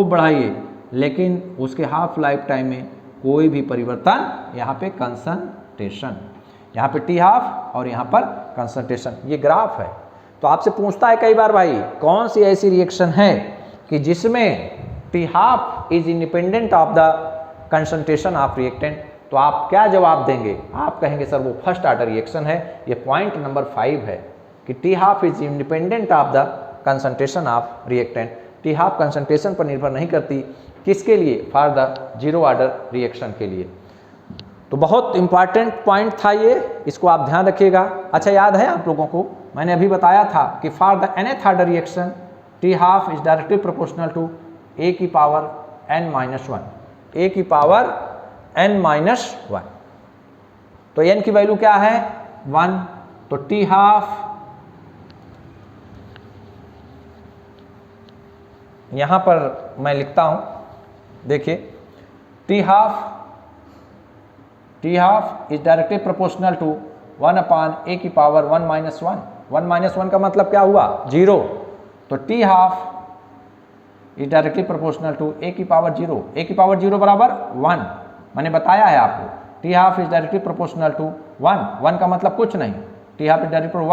बढ़ाइए, लेकिन उसके हाफ लाइफ टाइम में कोई भी परिवर्तन, यहाँ पे कंसंट्रेशन, यहाँ पे T हाफ और यहाँ पर कंसंट्रेशन, ये ग्राफ है। तो आपसे पूछता है कई बार भाई कौन सी ऐसी रिएक्शन है कि जिसमें T half is independent of the concentration of reactant, तो आप क्या जवाब देंगे? आप कहेंगे सर वो फर्स्ट ऑर्डर रिएक्शन है, ये पॉइंट नंबर 5 है कि T half is independent of the concentration of reactant. T half concentration पर निर्भर नहीं करती, किसके लिए? For the zero order reaction के लिए। तो बहुत इंपॉर्टेंट पॉइंट था ये, इसको आप ध्यान रखिएगा। अच्छा याद है आप लोगों को, मैंने अभी बताया था कि for the nth order reaction t half is directly proportional to a की पावर n-1, a की पावर n-1। तो n की वैल्यू क्या है? 1। तो टी हाफ यहां पर मैं लिखता हूं, देखिए t half is directly proportional to 1/a की पावर 1-1। 1-1 का मतलब क्या हुआ? 0। तो t half is directly proportional to a की पावर 0। a की पावर 0 बराबर 1, मैंने बताया है आपको। T half is directly proportional to 1 का मतलब कुछ नहीं, टी हाफ इज डायरेक्टली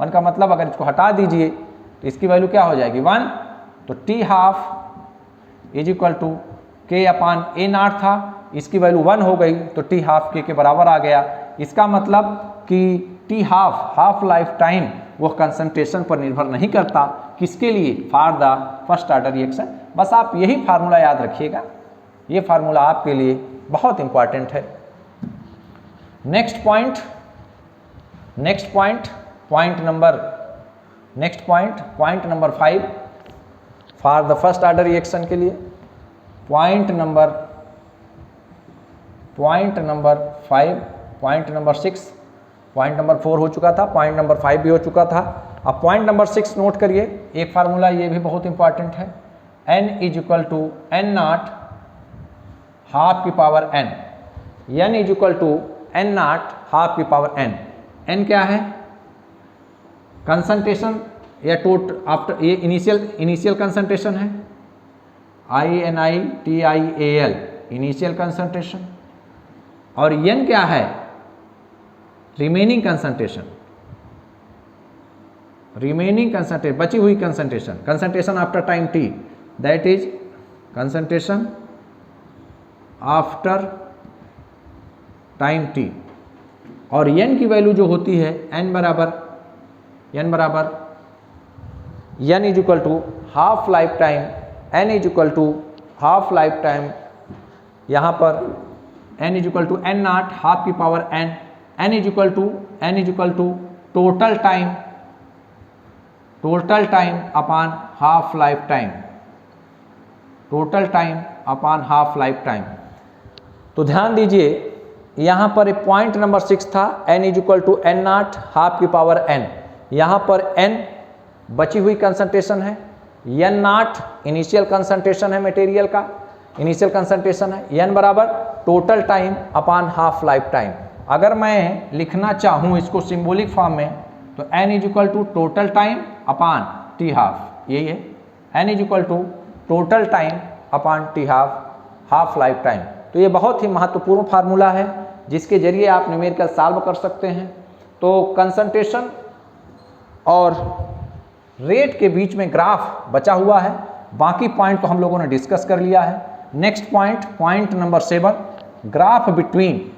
1 का मतलब अगर इसको हटा दीजिए तो इसकी वैल्यू क्या हो जाएगी? 1। तो t half is equal to k/a0 था, इसकी वैल्यू 1 हो गई, तो टी हाफ के बराबर आ गया। इसका मतलब कि टी हाफ लाइफ टाइम वो कंसंट्रेशन पर निर्भर नहीं करता, किसके लिए? For the first order reaction. बस आप यही फार्मूला याद रखिएगा, ये फार्मूला आपके लिए बहुत इंपॉर्टेंट है। Next point number 5 for the first order reaction के लिए। पॉइंट नंबर 6, पॉइंट नंबर 4 हो चुका था, पॉइंट नंबर 5 भी हो चुका था। अब पॉइंट नंबर 6 नोट करिए, एक फार्मूला ये भी बहुत इंपॉर्टेंट है। n is equal to n0 half की power n। n is equal to n0 half की पावर n। n क्या है? कंसंट्रेशन या आफ्टर ये इनिशियल कंसंट्रेशन है, INITIAL इनिशियल कंसंट्रेशन। और n क्या है? रिमेनिंग कंसंट्रेशन, बची हुई concentration after time t, that is concentration after time t। और n की वैल्यू जो होती है n बराबर n is equal to half life time, n is equal to half life time, यहाँ पर n is equal to n0 half की power n, n is equal to total time upon half life time, तो ध्यान दीजिए यहाँ पर point number 6 था, n is equal to n0 half की पावर n। यहाँ पर n बची हुई कंसंट्रेशन है, n0 इनिशियल कंसंट्रेशन है, मटेरियल का इनिशियल कंसंट्रेशन है, n बराबर total time upon half life time. अगर मैं लिखना चाहूँ इसको सिंबॉलिक फॉर्म में तो n is equal to total time upon t half, यही है, n is equal to total time upon t half life time. तो ये बहुत ही महत्वपूर्ण फार्मूला है जिसके जरिए आप न्यूमेरिकल सॉल्व कर सकते हैं। तो कंसंट्रेशन और रेट के बीच में ग्राफ बचा हुआ है, बाकी पॉइंट तो हम लोगों ने डिस्कस कर लिया है। Next point number 7, graph between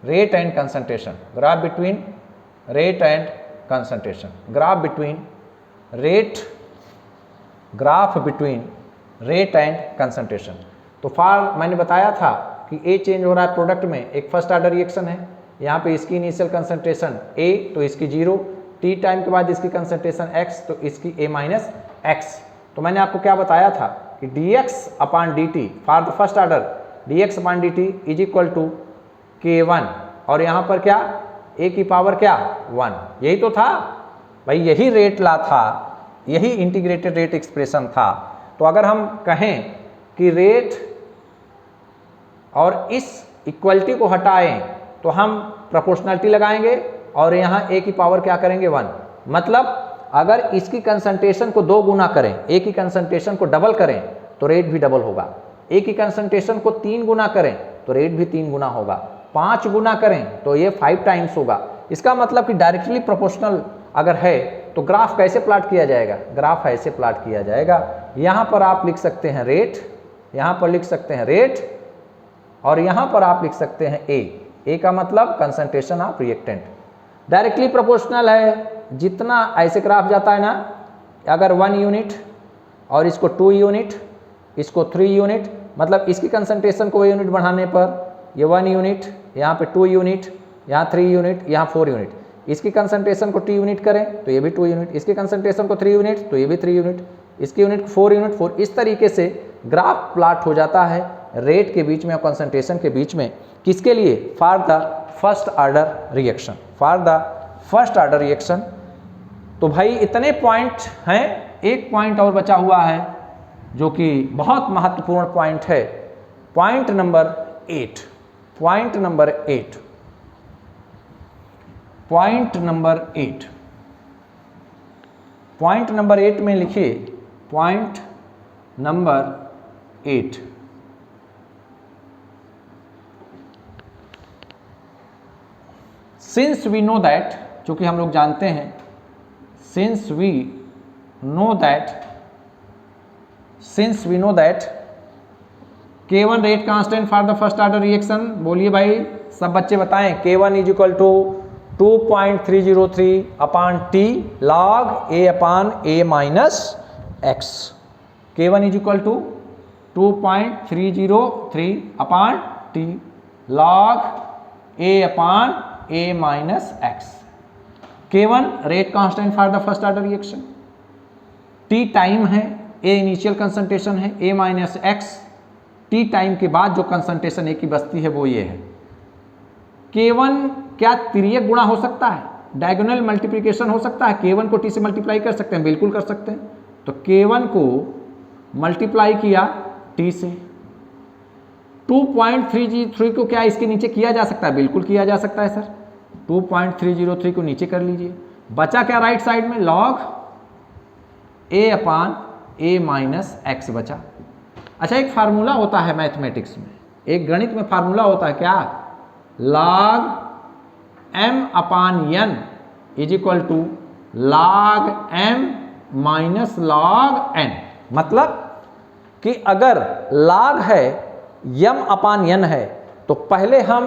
rate and concentration, graph between rate and concentration. तो मैंने बताया था कि A चेंज हो रहा है प्रोडक्ट में, एक फर्स्ट ऑर्डर रिएक्शन है, यहाँ पे इसकी इनिशियल कंसंट्रेशन A तो इसकी 0, t टाइम के बाद इसकी कंसंट्रेशन x तो इसकी A-x। तो मैंने आपको क्या बताया था कि dx/dt for the first order dx/dt is equal to k1, और यहाँ पर क्या a की पावर क्या 1, यही तो था भाई, यही रेट ला था, यही इंटीग्रेटेड रेट एक्सप्रेशन था। तो अगर हम कहें कि रेट और इस इक्वलिटी को हटाएं तो हम प्रोपोर्शनलिटी लगाएंगे और यहाँ a की पावर क्या करेंगे 1। मतलब अगर इसकी कंसंट्रेशन को 2 गुना करें, a की कंसंट्रेशन को डबल करें तो रेट भी डबल होगा। ए की कंसंट्रेशन को 3 गुना करें तो रेट भी 3 गुना होगा, 5 गुना करें तो ये 5 टाइम्स होगा। इसका मतलब कि डायरेक्टली प्रोपोर्शनल अगर है तो ग्राफ कैसे प्लॉट किया जाएगा, ग्राफ ऐसे प्लॉट किया जाएगा। यहाँ पर आप लिख सकते हैं रेट, यहाँ पर लिख सकते हैं रेट, और यहाँ पर आप लिख सकते हैं ए का मतलब concentration of reactant. Directly proportional है, जितना ऐसे ग्राफ जाता है ना, अगर 1 यूनिट और इसको 2 यूनिट, इसको 3 यूनिट, मतलब इसकी कंसंट्रेशन को 1 यूनिट बढ़ाने पर ये 1 यूनिट, यहाँ पे 2 यूनिट, यहाँ 3 यूनिट, यहाँ 4 यूनिट। इसकी कंसंट्रेशन को 2 यूनिट करें तो ये भी 2 यूनिट, इसकी कंसंट्रेशन को 3 यूनिट तो ये भी 3 यूनिट, इसकी यूनिट 4 यूनिट 4। इस तरीके से ग्राफ प्लॉट हो जाता है रेट के बीच में और कंसंट्रेशन के बीच में। किसके लिए? For the first order reaction, for the first order reaction. तो भाई इतने पॉइंट हैं, एक पॉइंट और बचा हुआ है जो कि बहुत महत्वपूर्ण पॉइंट है, point number 8। Point number 8, point number 8, point number 8 में लिखिए, point number 8। Since we know that, चूंकि हम लोग जानते हैं, since we know that, since we know that K1 rate constant for the first order reaction. बोलिए भाई, सब बच्चे बताएं। K1 is equal to 2.303 upon t log a upon a minus x. K1 is equal to 2.303 upon t log a upon a minus x. K1 rate constant for the first order reaction, T time है, ए initial concentration है, ए minus x. T time के बाद जो concentration ए की बचती है वो ये है। K1 क्या तिर्यक गुणा हो सकता है, डायगोनल मल्टीप्लिकेशन हो सकता है? K1 को टी से मल्टीप्लाई कर सकते हैं, बिल्कुल कर सकते हैं। तो K1 को मल्टीप्लाई किया टी से, 2.303 को क्या इसके नीचे किया जा सकता है? बिल्कुल किया जा सकता है सर। 2.303 को नीचे कर लीजिए, बचा क्या राइट साइड में? Log a upon a minus x बचा। अच्छा, एक फार्मूला होता है मैथमेटिक्स में, एक गणित में फार्मूला होता है क्या? log m upon n is equal to log m minus log n। मतलब कि अगर log है m अपान n है तो पहले हम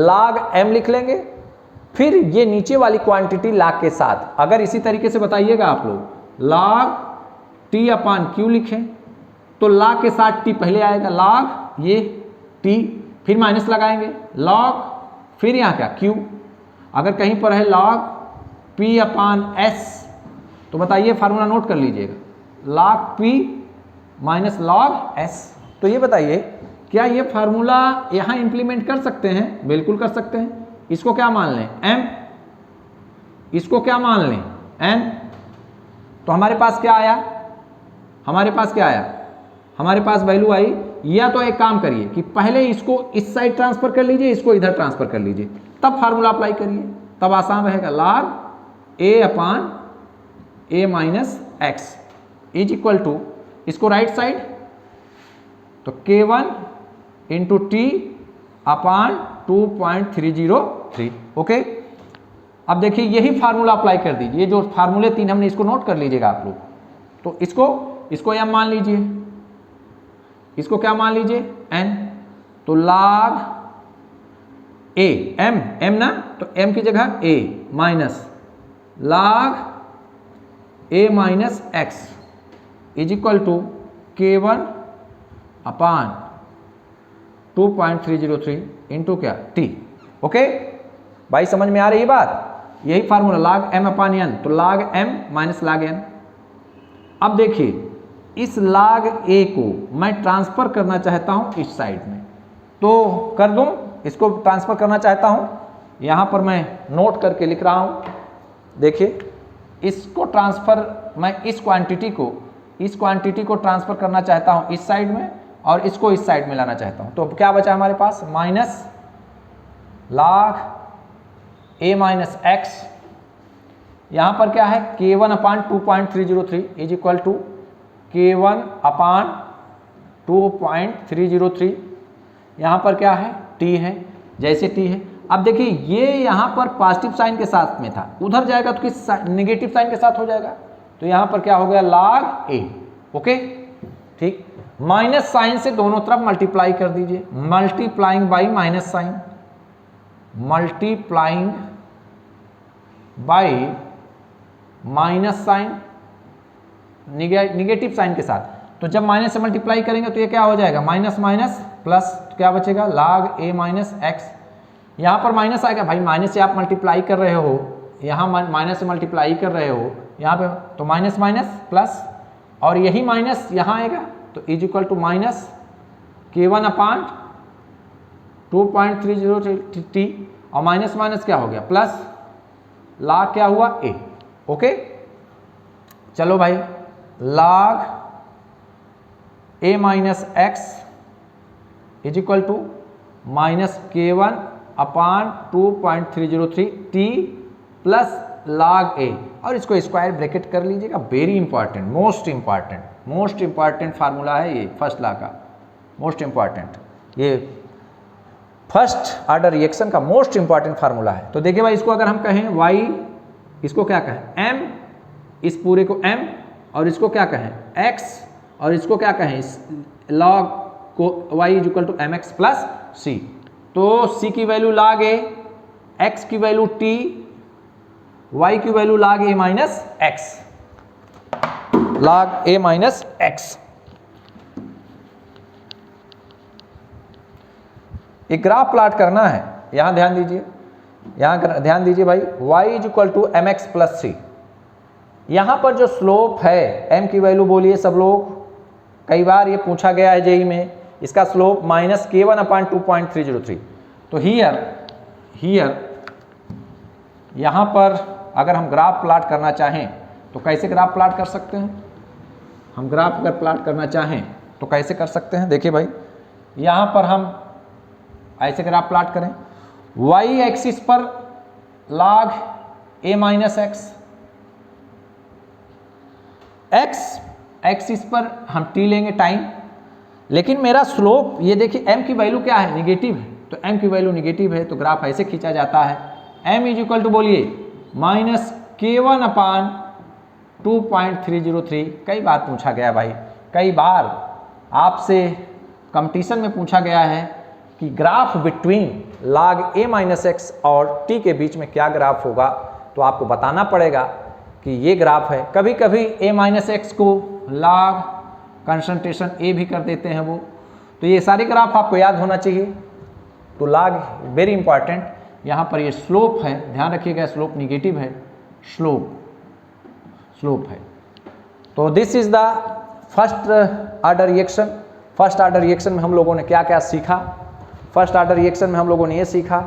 log m लिख लेंगे, फिर ये नीचे वाली क्वांटिटी log के साथ। अगर इसी तरीके से बताइएगा आप लोग, log t अपान q लिखें तो log के साथ t पहले आएगा, log ये t, फिर माइनस लगाएंगे, log, फिर यहाँ क्या q। अगर कहीं पर है log p अपान s तो बताइए, फार्मूला नोट कर लीजिएगा, log p minus log s। तो ये बताइए, क्या ये फार्मूला यहाँ इंप्लीमेंट कर सकते हैं? बिल्कुल कर सकते हैं। इसको क्या मान लें? m, इसको क्या मान लें? n। तो हमारे पास क्या आया? हमारे पास क्या आया? हमारे पास वैल्यू आई, या तो एक काम करिए कि पहले इसको इस साइड ट्रांसफर कर लीजिए, इसको इधर ट्रांसफर कर लीजिए, तब फार्मूला अप्लाई करिए, तब आसान रहेगा। log a upon a minus x is equal to, इसको राइट साइड तो K1 into T upon 2.303। Okay, अब देखिए यही फार्मूला अप्लाई कर दीजिए, ये जो फार्मूले 3 हमने, इसको नोट कर लीजिएगा आप लोग। तो इसको m मान लीजिए, इसको क्या मान लीजिए? n। तो log a, m ना, तो m की जगह a माइनस log a माइनस x is equal to K1 upon 2.303 into क्या t। ओके भाई, समझ में आ रही बात? यही फार्मूला log m अपान n, तो log m minus log n। अब देखिए, इस log a को मैं ट्रांसफर करना चाहता हूं इस साइड में, तो कर दूं? इसको ट्रांसफर करना चाहता हूं, यहां पर मैं नोट करके लिख रहा हूं। देखिए, इसको ट्रांसफर, मैं इस क्वांटिटी को ट्रांसफर करना चाहता हूं इस साइड में, और इसको इस साइड में लाना चाहता हूं। तो क्या बचा हमारे पास? Minus log a minus X, यहां पर क्या है? K1 upon 2.303 is equal to K1 upon 2.303, यहाँ पर क्या है t है, जैसे t है। अब देखिए ये यहाँ पर पॉजिटिव साइन के साथ में था, उधर जाएगा तो किस नेगेटिव साइन के साथ हो जाएगा, तो यहाँ पर क्या हो गया log a। ओके ठीक, माइनस साइन से दोनों तरफ मल्टीप्लाई कर दीजिए, multiplying by minus sign, multiplying by minus sign negative sign के साथ। तो जब माइनस से मल्टीप्लाई करेंगे तो ये क्या हो जाएगा माइनस माइनस प्लस, तो क्या बचेगा log a माइनस एक्स। यहाँ पर माइनस आएगा भाई, माइनस से आप मल्टीप्लाई कर रहे हो, यहाँ माइनस से मल्टीप्लाई कर रहे हो यहाँ पे, तो माइनस माइनस प्लस, और यही माइनस यहाँ आएगा तो is equal to minus k1 upon 2.303t, और माइनस माइनस क्या हो गया प्लस, log क्या हुआ a। ओके चलो भाई, log a minus x is equal to minus k1 upon 2.303 t plus log a, और इसको स्क्वायर ब्रैकेट कर लीजिएगा। Very important, most important formula है ये, फर्स्ट लॉ का मोस्ट इंपॉर्टेंट, ये फर्स्ट ऑर्डर रिएक्शन का मोस्ट इंपॉर्टेंट फार्मूला है। तो देखिए भाई, इसको अगर हम कहें y, इसको क्या कहें m, इस पूरे को m, और इसको क्या कहें x, और इसको क्या कहें log को y is equal to M X plus C. तो c की वैल्यू log a, x की वैल्यू t, y की value log a minus x, log a minus X. एक ग्राफ प्लॉट करना है, यहां ध्यान दीजिए, यहां ध्यान दीजिए भाई, y is equal to M X plus C. यहां पर जो स्लोप है, m की वैल्यू बोलिए सब लोग, कई बार ये पूछा गया है जेई में, इसका स्लोप माइनस k1 अपान 2.303। तो हियर यहाँ पर अगर हम ग्राफ प्लॉट करना चाहें तो कैसे ग्राफ प्लॉट कर सकते हैं, हम ग्राफ अगर प्लॉट करना चाहें तो कैसे कर सकते हैं। देखिए भाई, यहाँ पर हम ऐसे ग्राफ प्लॉट करें, y एक्सिस पर log a minus x, x axis पर हम t लेंगे टाइम, लेकिन मेरा स्लोप ये देखिए m की वैल्यू क्या है नेगेटिव है, तो m की वैल्यू नेगेटिव है तो ग्राफ ऐसे खींचा जाता है, m इज इक्वल टू बोलिए माइनस k1 अपान 2.303। कई बार पूछा गया भाई, कई बार आपसे कंपटीशन में पूछा गया है कि graph between log a minus x और t के बीच में क्या ग्राफ होगा, तो आपको बताना पड़ेगा कि ये ग्राफ है। कभी कभी a माइनस एक्स को log कंसंट्रेशन a भी कर देते हैं वो, तो ये सारे ग्राफ आपको याद होना चाहिए। तो log वेरी इंपॉर्टेंट, यहाँ पर ये स्लोप है, ध्यान रखिएगा स्लोप निगेटिव है, स्लोप है। तो this is the first order reaction. First order reaction में हम लोगों ने क्या क्या सीखा, फर्स्ट ऑर्डर रिएक्शन में हम लोगों ने ये सीखा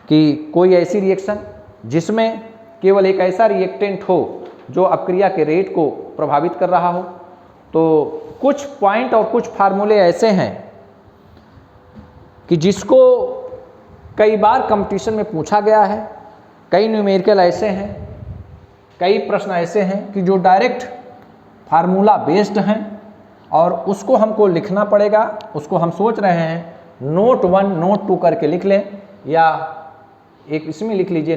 कि कोई ऐसी रिएक्शन जिसमें केवल एक ऐसा रिएक्टेंट हो जो अपक्रिया के रेट को प्रभावित कर रहा हो। तो कुछ पॉइंट और कुछ फार्मूले ऐसे हैं कि जिसको कई बार कंपटीशन में पूछा गया है, कई न्यूमेरिकल ऐसे हैं, कई प्रश्न ऐसे हैं कि जो डायरेक्ट फार्मूला बेस्ड हैं और उसको हमको लिखना पड़ेगा। उसको हम सोच रहे हैं नोट 1 नोट 2 करके लिख लें, या एक इसमें लिख लीजिए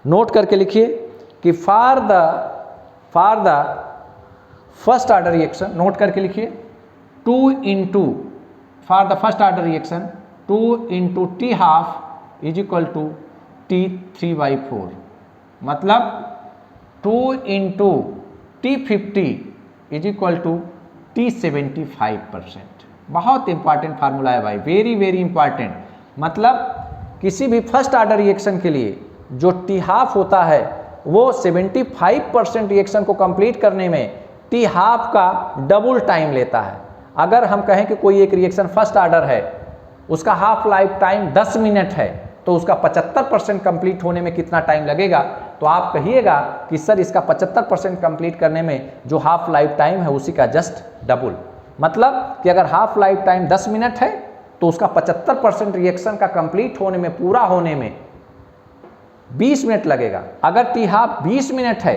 नोट करके लिखिए कि for the first order reaction, note करके लिखिए 2 into for the first order reaction 2 into T half is equal to T3/4, मतलब 2 into T50 is equal to T75%। बहुत इंपॉर्टेंट फार्मूला है भाई, वेरी वेरी इंपॉर्टेंट। मतलब किसी भी फर्स्ट ऑर्डर रिएक्शन के लिए जो टी हाफ होता है वो 75% रिएक्शन को कंप्लीट करने में टी हाफ का डबल टाइम लेता है। अगर हम कहें कि कोई एक रिएक्शन फर्स्ट ऑर्डर है, उसका हाफ लाइफ टाइम 10 मिनट है, तो उसका 75% कंप्लीट होने में कितना टाइम लगेगा, तो आप कहिएगा कि सर इसका 75% कंप्लीट करने में जो हाफ लाइफ टाइम है उसी का जस्ट डबल। मतलब कि अगर हाफ लाइफ टाइम 10 मिनट है तो उसका 75% रिएक्शन का कंप्लीट होने में, पूरा होने में 20 मिनट लगेगा। अगर टी हाफ 20 मिनट है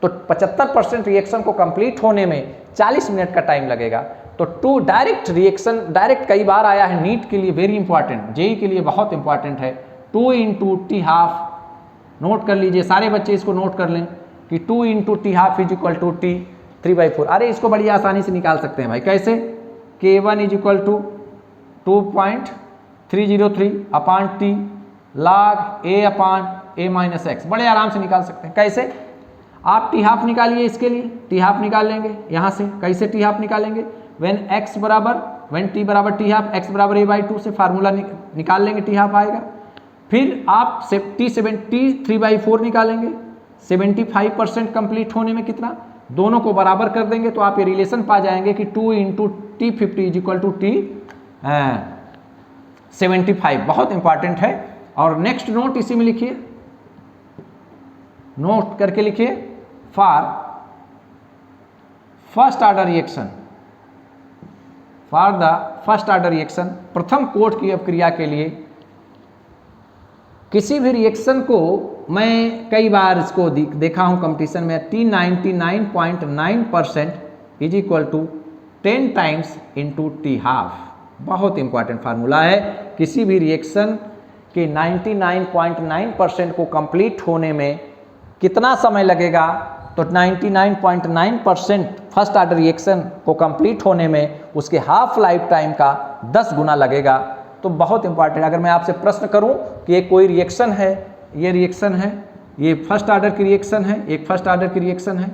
तो 75% रिएक्शन को कंप्लीट होने में 40 मिनट का टाइम लगेगा। तो टू डायरेक्ट रिएक्शन, डायरेक्ट कई बार आया है नीट के लिए, वेरी इंपॉर्टेंट, जेई के लिए बहुत इंपॉर्टेंट है। 2 × T½ नोट कर लीजिए, सारे बच्चे इसको नोट कर लें कि 2 × T½ is equal to T3/4। अरे इसको बड़ी आसानी से निकाल सकते हैं भाई, कैसे? K1 is equal to 2.303 upon T log A/A-x, बड़े आराम से निकाल सकते हैं। कैसे? आप T½ निकालिए, इसके लिए T½ निकाल लेंगे यहाँ से। कैसे T½ निकालेंगे? when t बराबर T½ x बराबर A/2 से फार्मूला निकाल लेंगे, T½ आएगा। फिर आप T3/4 निकालेंगे, 75% कंप्लीट होने में कितना, दोनों को बराबर कर देंगे तो आप ये रिलेशन पा जाएंगे कि 2 × T50 is equal to T75। बहुत इंपॉर्टेंट है। और नेक्स्ट नोट इसी में लिखिए, नोट करके लिखिए, for first order reaction, for the first order reaction, प्रथम कोट की अपक्रिया के लिए किसी भी रिएक्शन को, मैं कई बार इसको देखा हूं कंपटीशन में, T99.9% is equal to 10 times into T½ बहुत इंपॉर्टेंट फार्मूला है। किसी भी रिएक्शन के 99.9% को कंप्लीट होने में कितना समय लगेगा, तो 99.9% फर्स्ट ऑर्डर रिएक्शन को कंप्लीट होने में उसके हाफ लाइफ टाइम का 10 गुना लगेगा। तो बहुत इंपॉर्टेंट। अगर मैं आपसे प्रश्न करूं कि ये कोई रिएक्शन है, ये रिएक्शन है, ये फर्स्ट ऑर्डर की रिएक्शन है, एक फर्स्ट ऑर्डर की रिएक्शन है,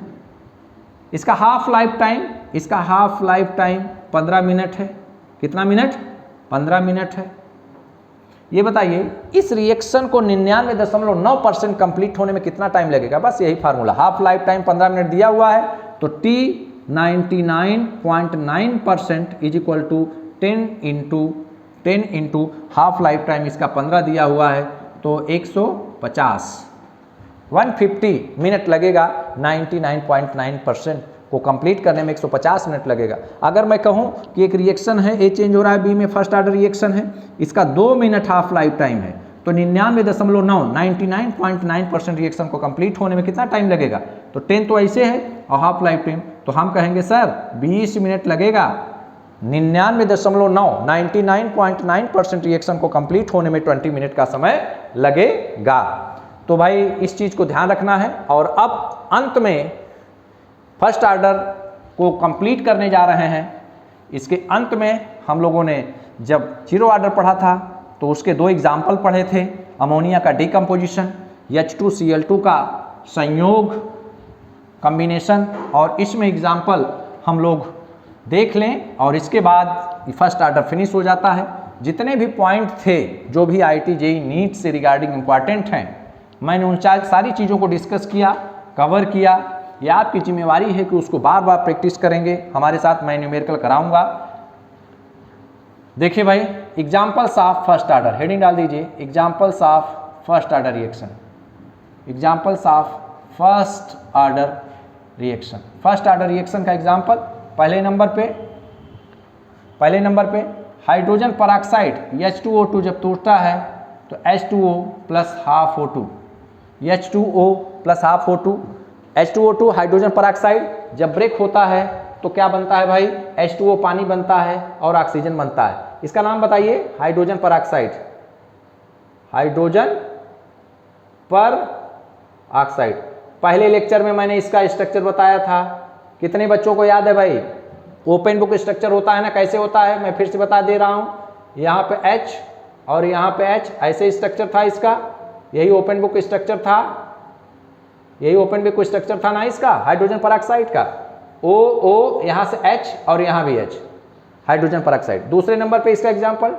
इसका हाफ लाइफ टाइम, इसका हाफ लाइफ टाइम 15 मिनट है। कितना मिनट? 15 मिनट है। ये बताइए इस रिएक्शन को 99.9% कंप्लीट होने में कितना टाइम लगेगा? बस यही formula, half life time 15 minute दिया हुआ है, तो T99.9% is equal to 10 into half life time, इसका 15 दिया हुआ है, तो 150 मिनट लगेगा। 99.9% को कंप्लीट करने में 150 मिनट लगेगा। अगर मैं कहूं कि एक रिएक्शन है, ए चेंज हो रहा है, बी में फर्स्ट ऑर्डर रिएक्शन है, इसका 2 मिनट हाफ लाइफ टाइम है, तो 99.9% रिएक्शन को कंप्लीट होने में कितना टाइम लगेगा? तो 10 तो ऐसे है और हाफ लाइफ टाइम, तो हम कहेंगे सर 20 मिनट लगेगा। 99.9% रिएक्शन को कंप्लीट होने में 20 मिनट का समय लगेगा। तो भाई इस चीज़ को ध्यान रखना है। और अब अंत में फर्स्ट ऑर्डर को कंप्लीट करने जा रहे हैं। इसके अंत में हम लोगों ने जब जीरो ऑर्डर पढ़ा था तो उसके 2 एग्जाम्पल पढ़े थे, अमोनिया का डिकम्पोजिशन, H2Cl2 का संयोग कॉम्बिनेशन, और इसमें एग्जाम्पल हम लोग देख लें और इसके बाद फर्स्ट ऑर्डर फिनिश हो जाता है। जितने भी पॉइंट थे जो भी IIT JEE नीट से रिगार्डिंग इम्पॉर्टेंट हैं, मैंने उन सारी चीज़ों को डिस्कस किया, कवर किया। यह आपकी जिम्मेवारी है कि उसको बार बार प्रैक्टिस करेंगे हमारे साथ, मैं न्यूमेरिकल कराऊंगा। देखिए भाई, examples of first order, heading डाल दीजिए, examples of first order reaction, examples of first order reaction. First order reaction का एग्जाम्पल पहले नंबर पे हाइड्रोजन परऑक्साइड H2O2 जब टूटता है तो H2O plus half O2, H2O plus half O2, H2O2 hydrogen peroxide जब ब्रेक होता है तो क्या बनता है भाई? H2O पानी बनता है और ऑक्सीजन बनता है। इसका नाम बताइए, हाइड्रोजन परऑक्साइड, हाइड्रोजन पर ऑक्साइड। पहले लेक्चर में मैंने इसका स्ट्रक्चर बताया था, कितने बच्चों को याद है भाई? ओपन बुक स्ट्रक्चर होता है ना, कैसे होता है मैं फिर से बता दे रहा हूँ। यहाँ पे H और यहाँ पे H, ऐसे स्ट्रक्चर था इसका, यही ओपन बुक स्ट्रक्चर था, यही ओपन बुक स्ट्रक्चर था ना इसका हाइड्रोजन परऑक्साइड का। O यहाँ से H और यहाँ भी H, हाइड्रोजन परऑक्साइड। दूसरे नंबर पे इसका example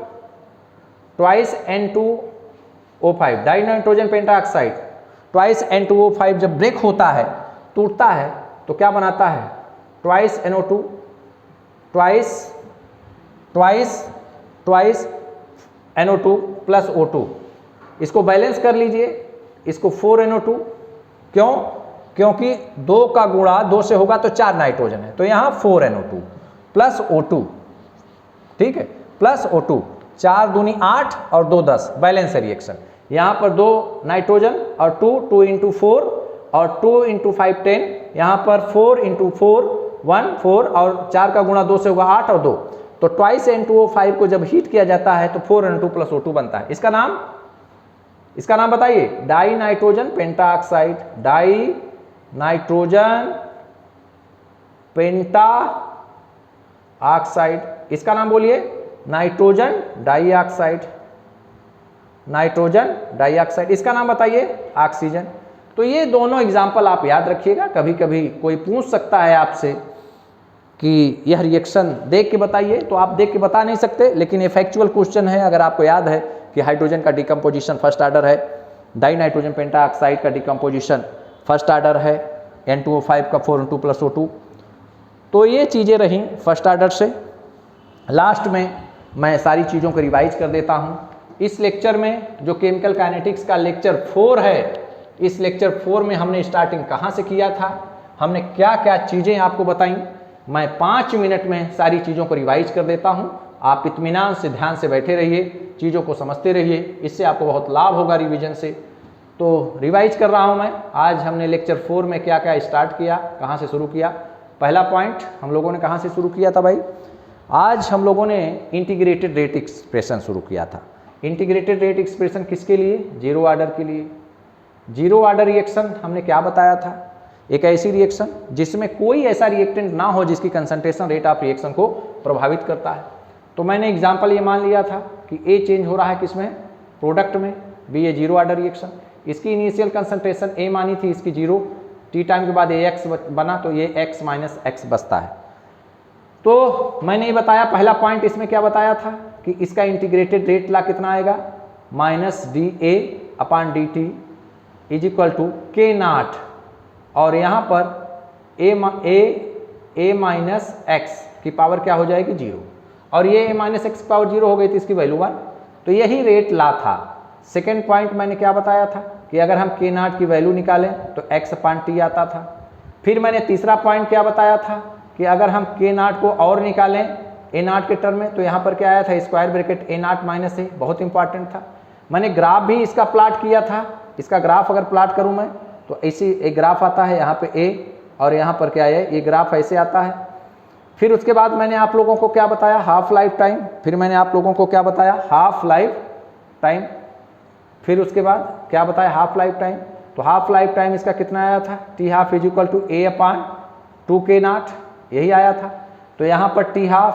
twice N2O5 die nitrogen pentoxide, twice N2O5 जब ब्रेक होता है, टूटता है, तो क्या बनाता है? Twice NO2, twice NO2 plus O2। इसको बैलेंस कर लीजिए, इसको 4NO2। क्यों? क्योंकि 2 का गुणा 2 से होगा तो 4 नाइट्रोजन है, तो यहाँ 4NO2 प्लस O2, ठीक है, प्लस O2, 4 दूनी 8 और 2 10, बैलेंस है रिएक्शन। यहाँ पर 2 नाइट्रोजन और 2 × 4 और 2 इंटू 5 10, यहाँ पर 4 इंटू 4 1 4 और 4 का गुणा 2 से होगा 8 और 2, तो ट्वाइस N2O5 को जब हीट किया जाता है तो 4N2 + O2 बनता है। इसका नाम बताइए, die nitrogen pentoxide, die nitrogen पेंटा ऑक्साइड। इसका नाम बोलिए नाइट्रोजन डाइऑक्साइड, नाइट्रोजन डाइऑक्साइड। इसका नाम बताइए ऑक्सीजन। तो ये दोनों एग्जाम्पल आप याद रखिएगा, कभी कभी कोई पूछ सकता है आपसे कि यह रिएक्शन देख के बताइए, तो आप देख के बता नहीं सकते, लेकिन ये फैक्चुअल क्वेश्चन है। अगर आपको याद है कि हाइड्रोजन का डिकम्पोजिशन फर्स्ट ऑर्डर है, डाई नाइट्रोजन पेंटाऑक्साइड का डिकम्पोजिशन फर्स्ट ऑर्डर है, N2O5 का 4N2 + O2, तो ये चीज़ें रहीं फर्स्ट ऑर्डर से। लास्ट में मैं सारी चीज़ों को रिवाइज कर देता हूँ। इस लेक्चर में जो केमिकल काइनेटिक्स का लेक्चर 4 है, इस लेक्चर 4 में हमने स्टार्टिंग कहाँ से किया था, हमने क्या क्या चीज़ें आपको बताई, मैं 5 मिनट में सारी चीज़ों को रिवाइज कर देता हूँ। आप इत्मीनान से ध्यान से बैठे रहिए, चीज़ों को समझते रहिए, इससे आपको बहुत लाभ होगा रिवीजन से। तो रिवाइज कर रहा हूँ मैं। आज हमने लेक्चर 4 में क्या क्या स्टार्ट किया, कहाँ से शुरू किया। पहला पॉइंट हम लोगों ने कहाँ से शुरू किया था भाई, आज हम लोगों ने इंटीग्रेटेड रेट एक्सप्रेशन शुरू किया था। इंटीग्रेटेड रेट एक्सप्रेशन किसके लिए, जीरो ऑर्डर के लिए। जीरो ऑर्डर रिएक्शन हमने क्या बताया था, एक ऐसी रिएक्शन जिसमें कोई ऐसा रिएक्टेंट ना हो जिसकी कंसंट्रेशन रेट ऑफ रिएक्शन को प्रभावित करता है। तो मैंने एग्जांपल ये मान लिया था कि ए चेंज हो रहा है किसमें, प्रोडक्ट में, be a zero order reaction. इसकी इनिशियल कंसंट्रेशन ए मानी थी, इसकी जीरो, टी टाइम के बाद ए एक्स बना, तो ये एक्स माइनस एक्स बचता है। तो मैंने ये बताया, पहला पॉइंट इसमें क्या बताया था कि इसका इंटीग्रेटेड रेट ला कितना आएगा, -dA/dt = K0, और यहाँ पर a माइनस एक्स की पावर क्या हो जाएगी 0, और ये a माइनस एक्स की पावर 0 हो गई थी, इसकी वैल्यू 1। तो यही रेट ला था। सेकेंड पॉइंट मैंने क्या बताया था कि अगर हम K0 की वैल्यू निकालें तो x/T आता था। फिर मैंने तीसरा पॉइंट क्या बताया था कि अगर हम K0 को और निकालें A0 के टर्म में, तो यहाँ पर क्या आया था, स्क्वायर ब्रैकेट A0 माइनस ए, बहुत इंपॉर्टेंट था। मैंने ग्राफ भी इसका प्लाट किया था। इसका ग्राफ अगर प्लाट करूँ मैं तो ऐसी एक ग्राफ आता है, यहाँ पे A और यहाँ पर क्या है, ये ग्राफ ऐसे आता है। फिर उसके बाद मैंने आप लोगों को क्या बताया, हाफ लाइफ टाइम। फिर मैंने आप लोगों को क्या बताया, हाफ लाइफ टाइम। फिर उसके बाद क्या बताया, हाफ लाइफ टाइम। तो हाफ लाइफ टाइम इसका कितना आया था, T½ = A/2K0, यही आया था। तो यहाँ पर T½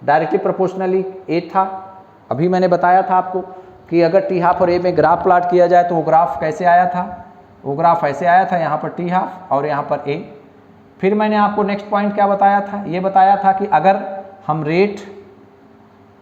डायरेक्टली प्रोपोर्शनली A था। अभी मैंने बताया था आपको कि अगर T½ और A में ग्राफ प्लाट किया जाए तो वो ग्राफ कैसे आया था, वो ग्राफ ऐसे आया था, यहाँ पर T½ और यहाँ पर A। फिर मैंने आपको नेक्स्ट पॉइंट क्या बताया था, ये बताया था कि अगर हम रेट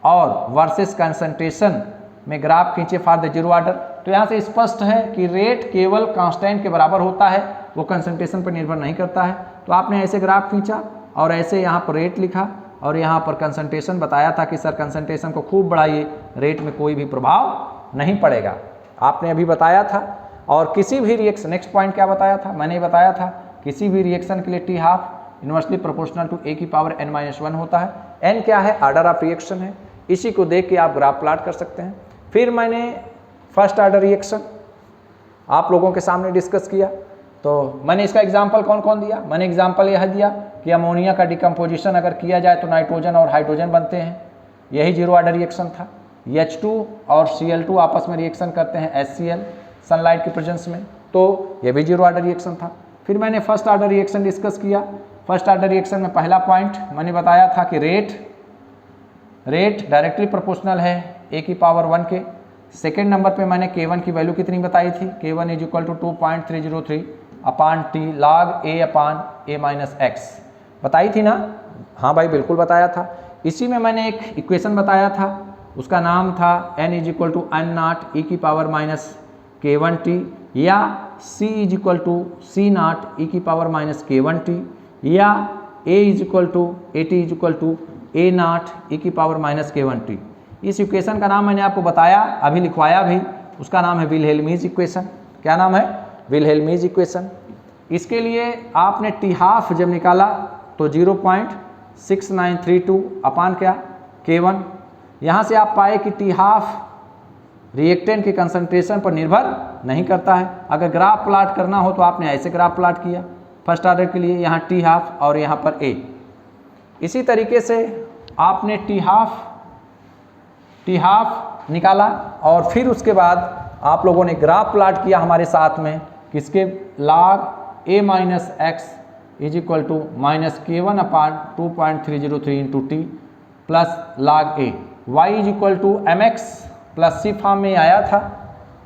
और वर्सेस कंसंट्रेशन में ग्राफ खींचे फॉर द जीरो ऑर्डर, तो यहाँ से स्पष्ट है कि रेट केवल कांस्टेंट के बराबर होता है, वो कंसंट्रेशन पर निर्भर नहीं करता है। तो आपने ऐसे ग्राफ खींचा और ऐसे यहाँ पर रेट लिखा और यहाँ पर कंसंट्रेशन बताया था कि सर कंसंट्रेशन को खूब बढ़ाइए, रेट में कोई भी प्रभाव नहीं पड़ेगा, आपने अभी बताया था। और किसी भी रिएक्शन, नेक्स्ट पॉइंट क्या बताया था, मैंने बताया था किसी भी रिएक्शन के लिए T½ inversely proportional to A⁻n-1 होता है। n क्या है, ऑर्डर ऑफ रिएक्शन है, इसी को देख के आप ग्राफ प्लाट कर सकते हैं। फिर मैंने फर्स्ट ऑर्डर रिएक्शन आप लोगों के सामने डिस्कस किया। तो मैंने इसका एग्जाम्पल कौन कौन दिया, मैंने एग्जाम्पल यह दिया कि अमोनिया का डिकम्पोजिशन अगर किया जाए तो नाइट्रोजन और हाइड्रोजन बनते हैं, यही जीरो ऑर्डर रिएक्शन था। H2 और Cl2 आपस में रिएक्शन करते हैं HCl सनलाइट के प्रेजेंस में, तो यह भी जीरो ऑर्डर रिएक्शन था। फिर मैंने फर्स्ट ऑर्डर रिएक्शन डिस्कस किया। फर्स्ट ऑर्डर रिएक्शन में पहला पॉइंट मैंने बताया था कि रेट डायरेक्टली प्रोपोर्शनल है A⁻1 के। सेकेंड नंबर पे मैंने K1 की वैल्यू कितनी बताई थी, K1 = 2.303/T log A/A-x बताई थी ना, हाँ भाई बिल्कुल बताया था। इसी में मैंने एक इक्वेशन बताया था, उसका नाम था n = n0 e⁻k1t या C = C0 e⁻k1t या A = A0 e⁻k1t। इस इक्वेशन का नाम मैंने आपको बताया, अभी लिखवाया भी, उसका नाम है विलहेल्मीज इक्वेशन। क्या नाम है, विलहेल्मीज इक्वेशन। इसके लिए आपने T½ जब निकाला तो 0.6932 अपान क्या K1। यहाँ से आप पाए कि T½ रिएक्टेंट के कंसंट्रेशन पर निर्भर नहीं करता है। अगर ग्राफ प्लाट करना हो तो आपने ऐसे ग्राफ प्लाट किया फर्स्ट ऑर्डर के लिए, यहाँ टी हाफ और यहाँ पर ए। इसी तरीके से आपने टी हाफ निकाला और फिर उसके बाद आप लोगों ने ग्राफ प्लाट किया हमारे साथ में किसके, log a minus x is equal to minus k1 upon 2.303 into T plus log a, y is equal to M X plus C form में आया था,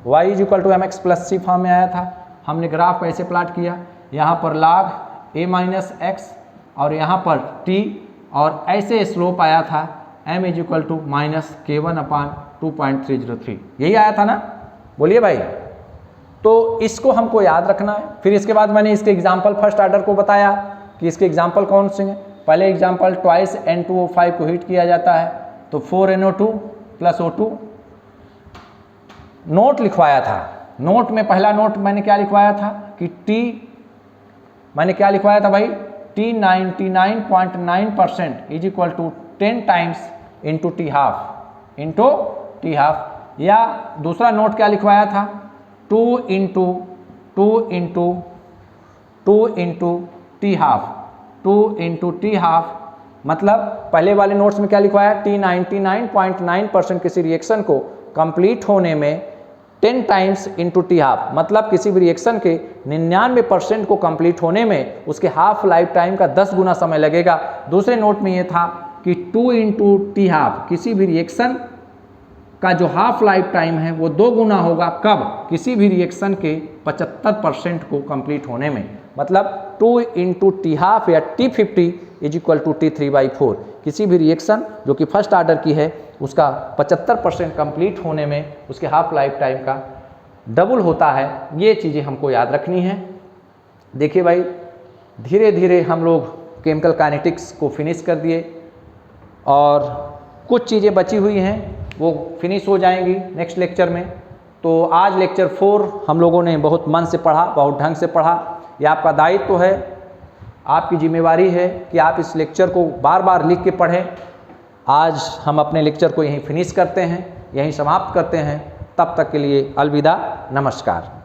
y is equal to M X plus C form में आया था। हमने graph कैसे plot किया, यहाँ पर log a माइनस एक्स और यहाँ पर t और ऐसे स्लोप आया था m is equal to minus k1 upon 2.303, यही आया था ना, बोलिए भाई। तो इसको हमको याद रखना है। फिर इसके बाद मैंने इसके एग्जाम्पल फर्स्ट ऑर्डर को बताया कि इसके एग्जाम्पल कौन से हैं। पहले एग्जाम्पल ट्वाइस N2O5 को हीट किया जाता है तो 4NO2 प्लस O2। नोट लिखवाया था, नोट में पहला नोट मैंने क्या लिखवाया था कि T, मैंने क्या लिखवाया था भाई, T 99.9% is equal to 10 times into T half, या दूसरा नोट क्या लिखवाया था 2 इंटू टी हाफ, मतलब पहले वाले नोट्स में क्या लिखवाया, T 99.9% किसी रिएक्शन को कंप्लीट होने में 10 टाइम्स इंटू टी हाफ, मतलब किसी भी रिएक्शन के 99% को कंप्लीट होने में उसके हाफ लाइफ टाइम का 10 गुना समय लगेगा। दूसरे नोट में ये था कि 2 इंटू टी हाफ, किसी भी रिएक्शन का जो हाफ लाइफ टाइम है वो 2 गुना होगा, कब, किसी भी रिएक्शन के 75% को कंप्लीट होने में, मतलब 2 इंटू टी हाफ या T50 is equal to T3/4। किसी भी रिएक्शन जो कि फर्स्ट ऑर्डर की है उसका 75% कंप्लीट होने में उसके हाफ लाइफ टाइम का डबल होता है। ये चीज़ें हमको याद रखनी है। देखिए भाई, धीरे धीरे हम लोग केमिकल काइनेटिक्स को फिनिश कर दिए और कुछ चीज़ें बची हुई हैं वो फिनिश हो जाएंगी नेक्स्ट लेक्चर में। तो आज लेक्चर 4 हम लोगों ने बहुत मन से पढ़ा, बहुत ढंग से पढ़ा। ये आपका दायित्व है, आपकी जिम्मेवारी है कि आप इस लेक्चर को बार बार लिख के पढ़ें। आज हम अपने लेक्चर को यहीं फिनिश करते हैं, यहीं समाप्त करते हैं। तब तक के लिए अलविदा, नमस्कार।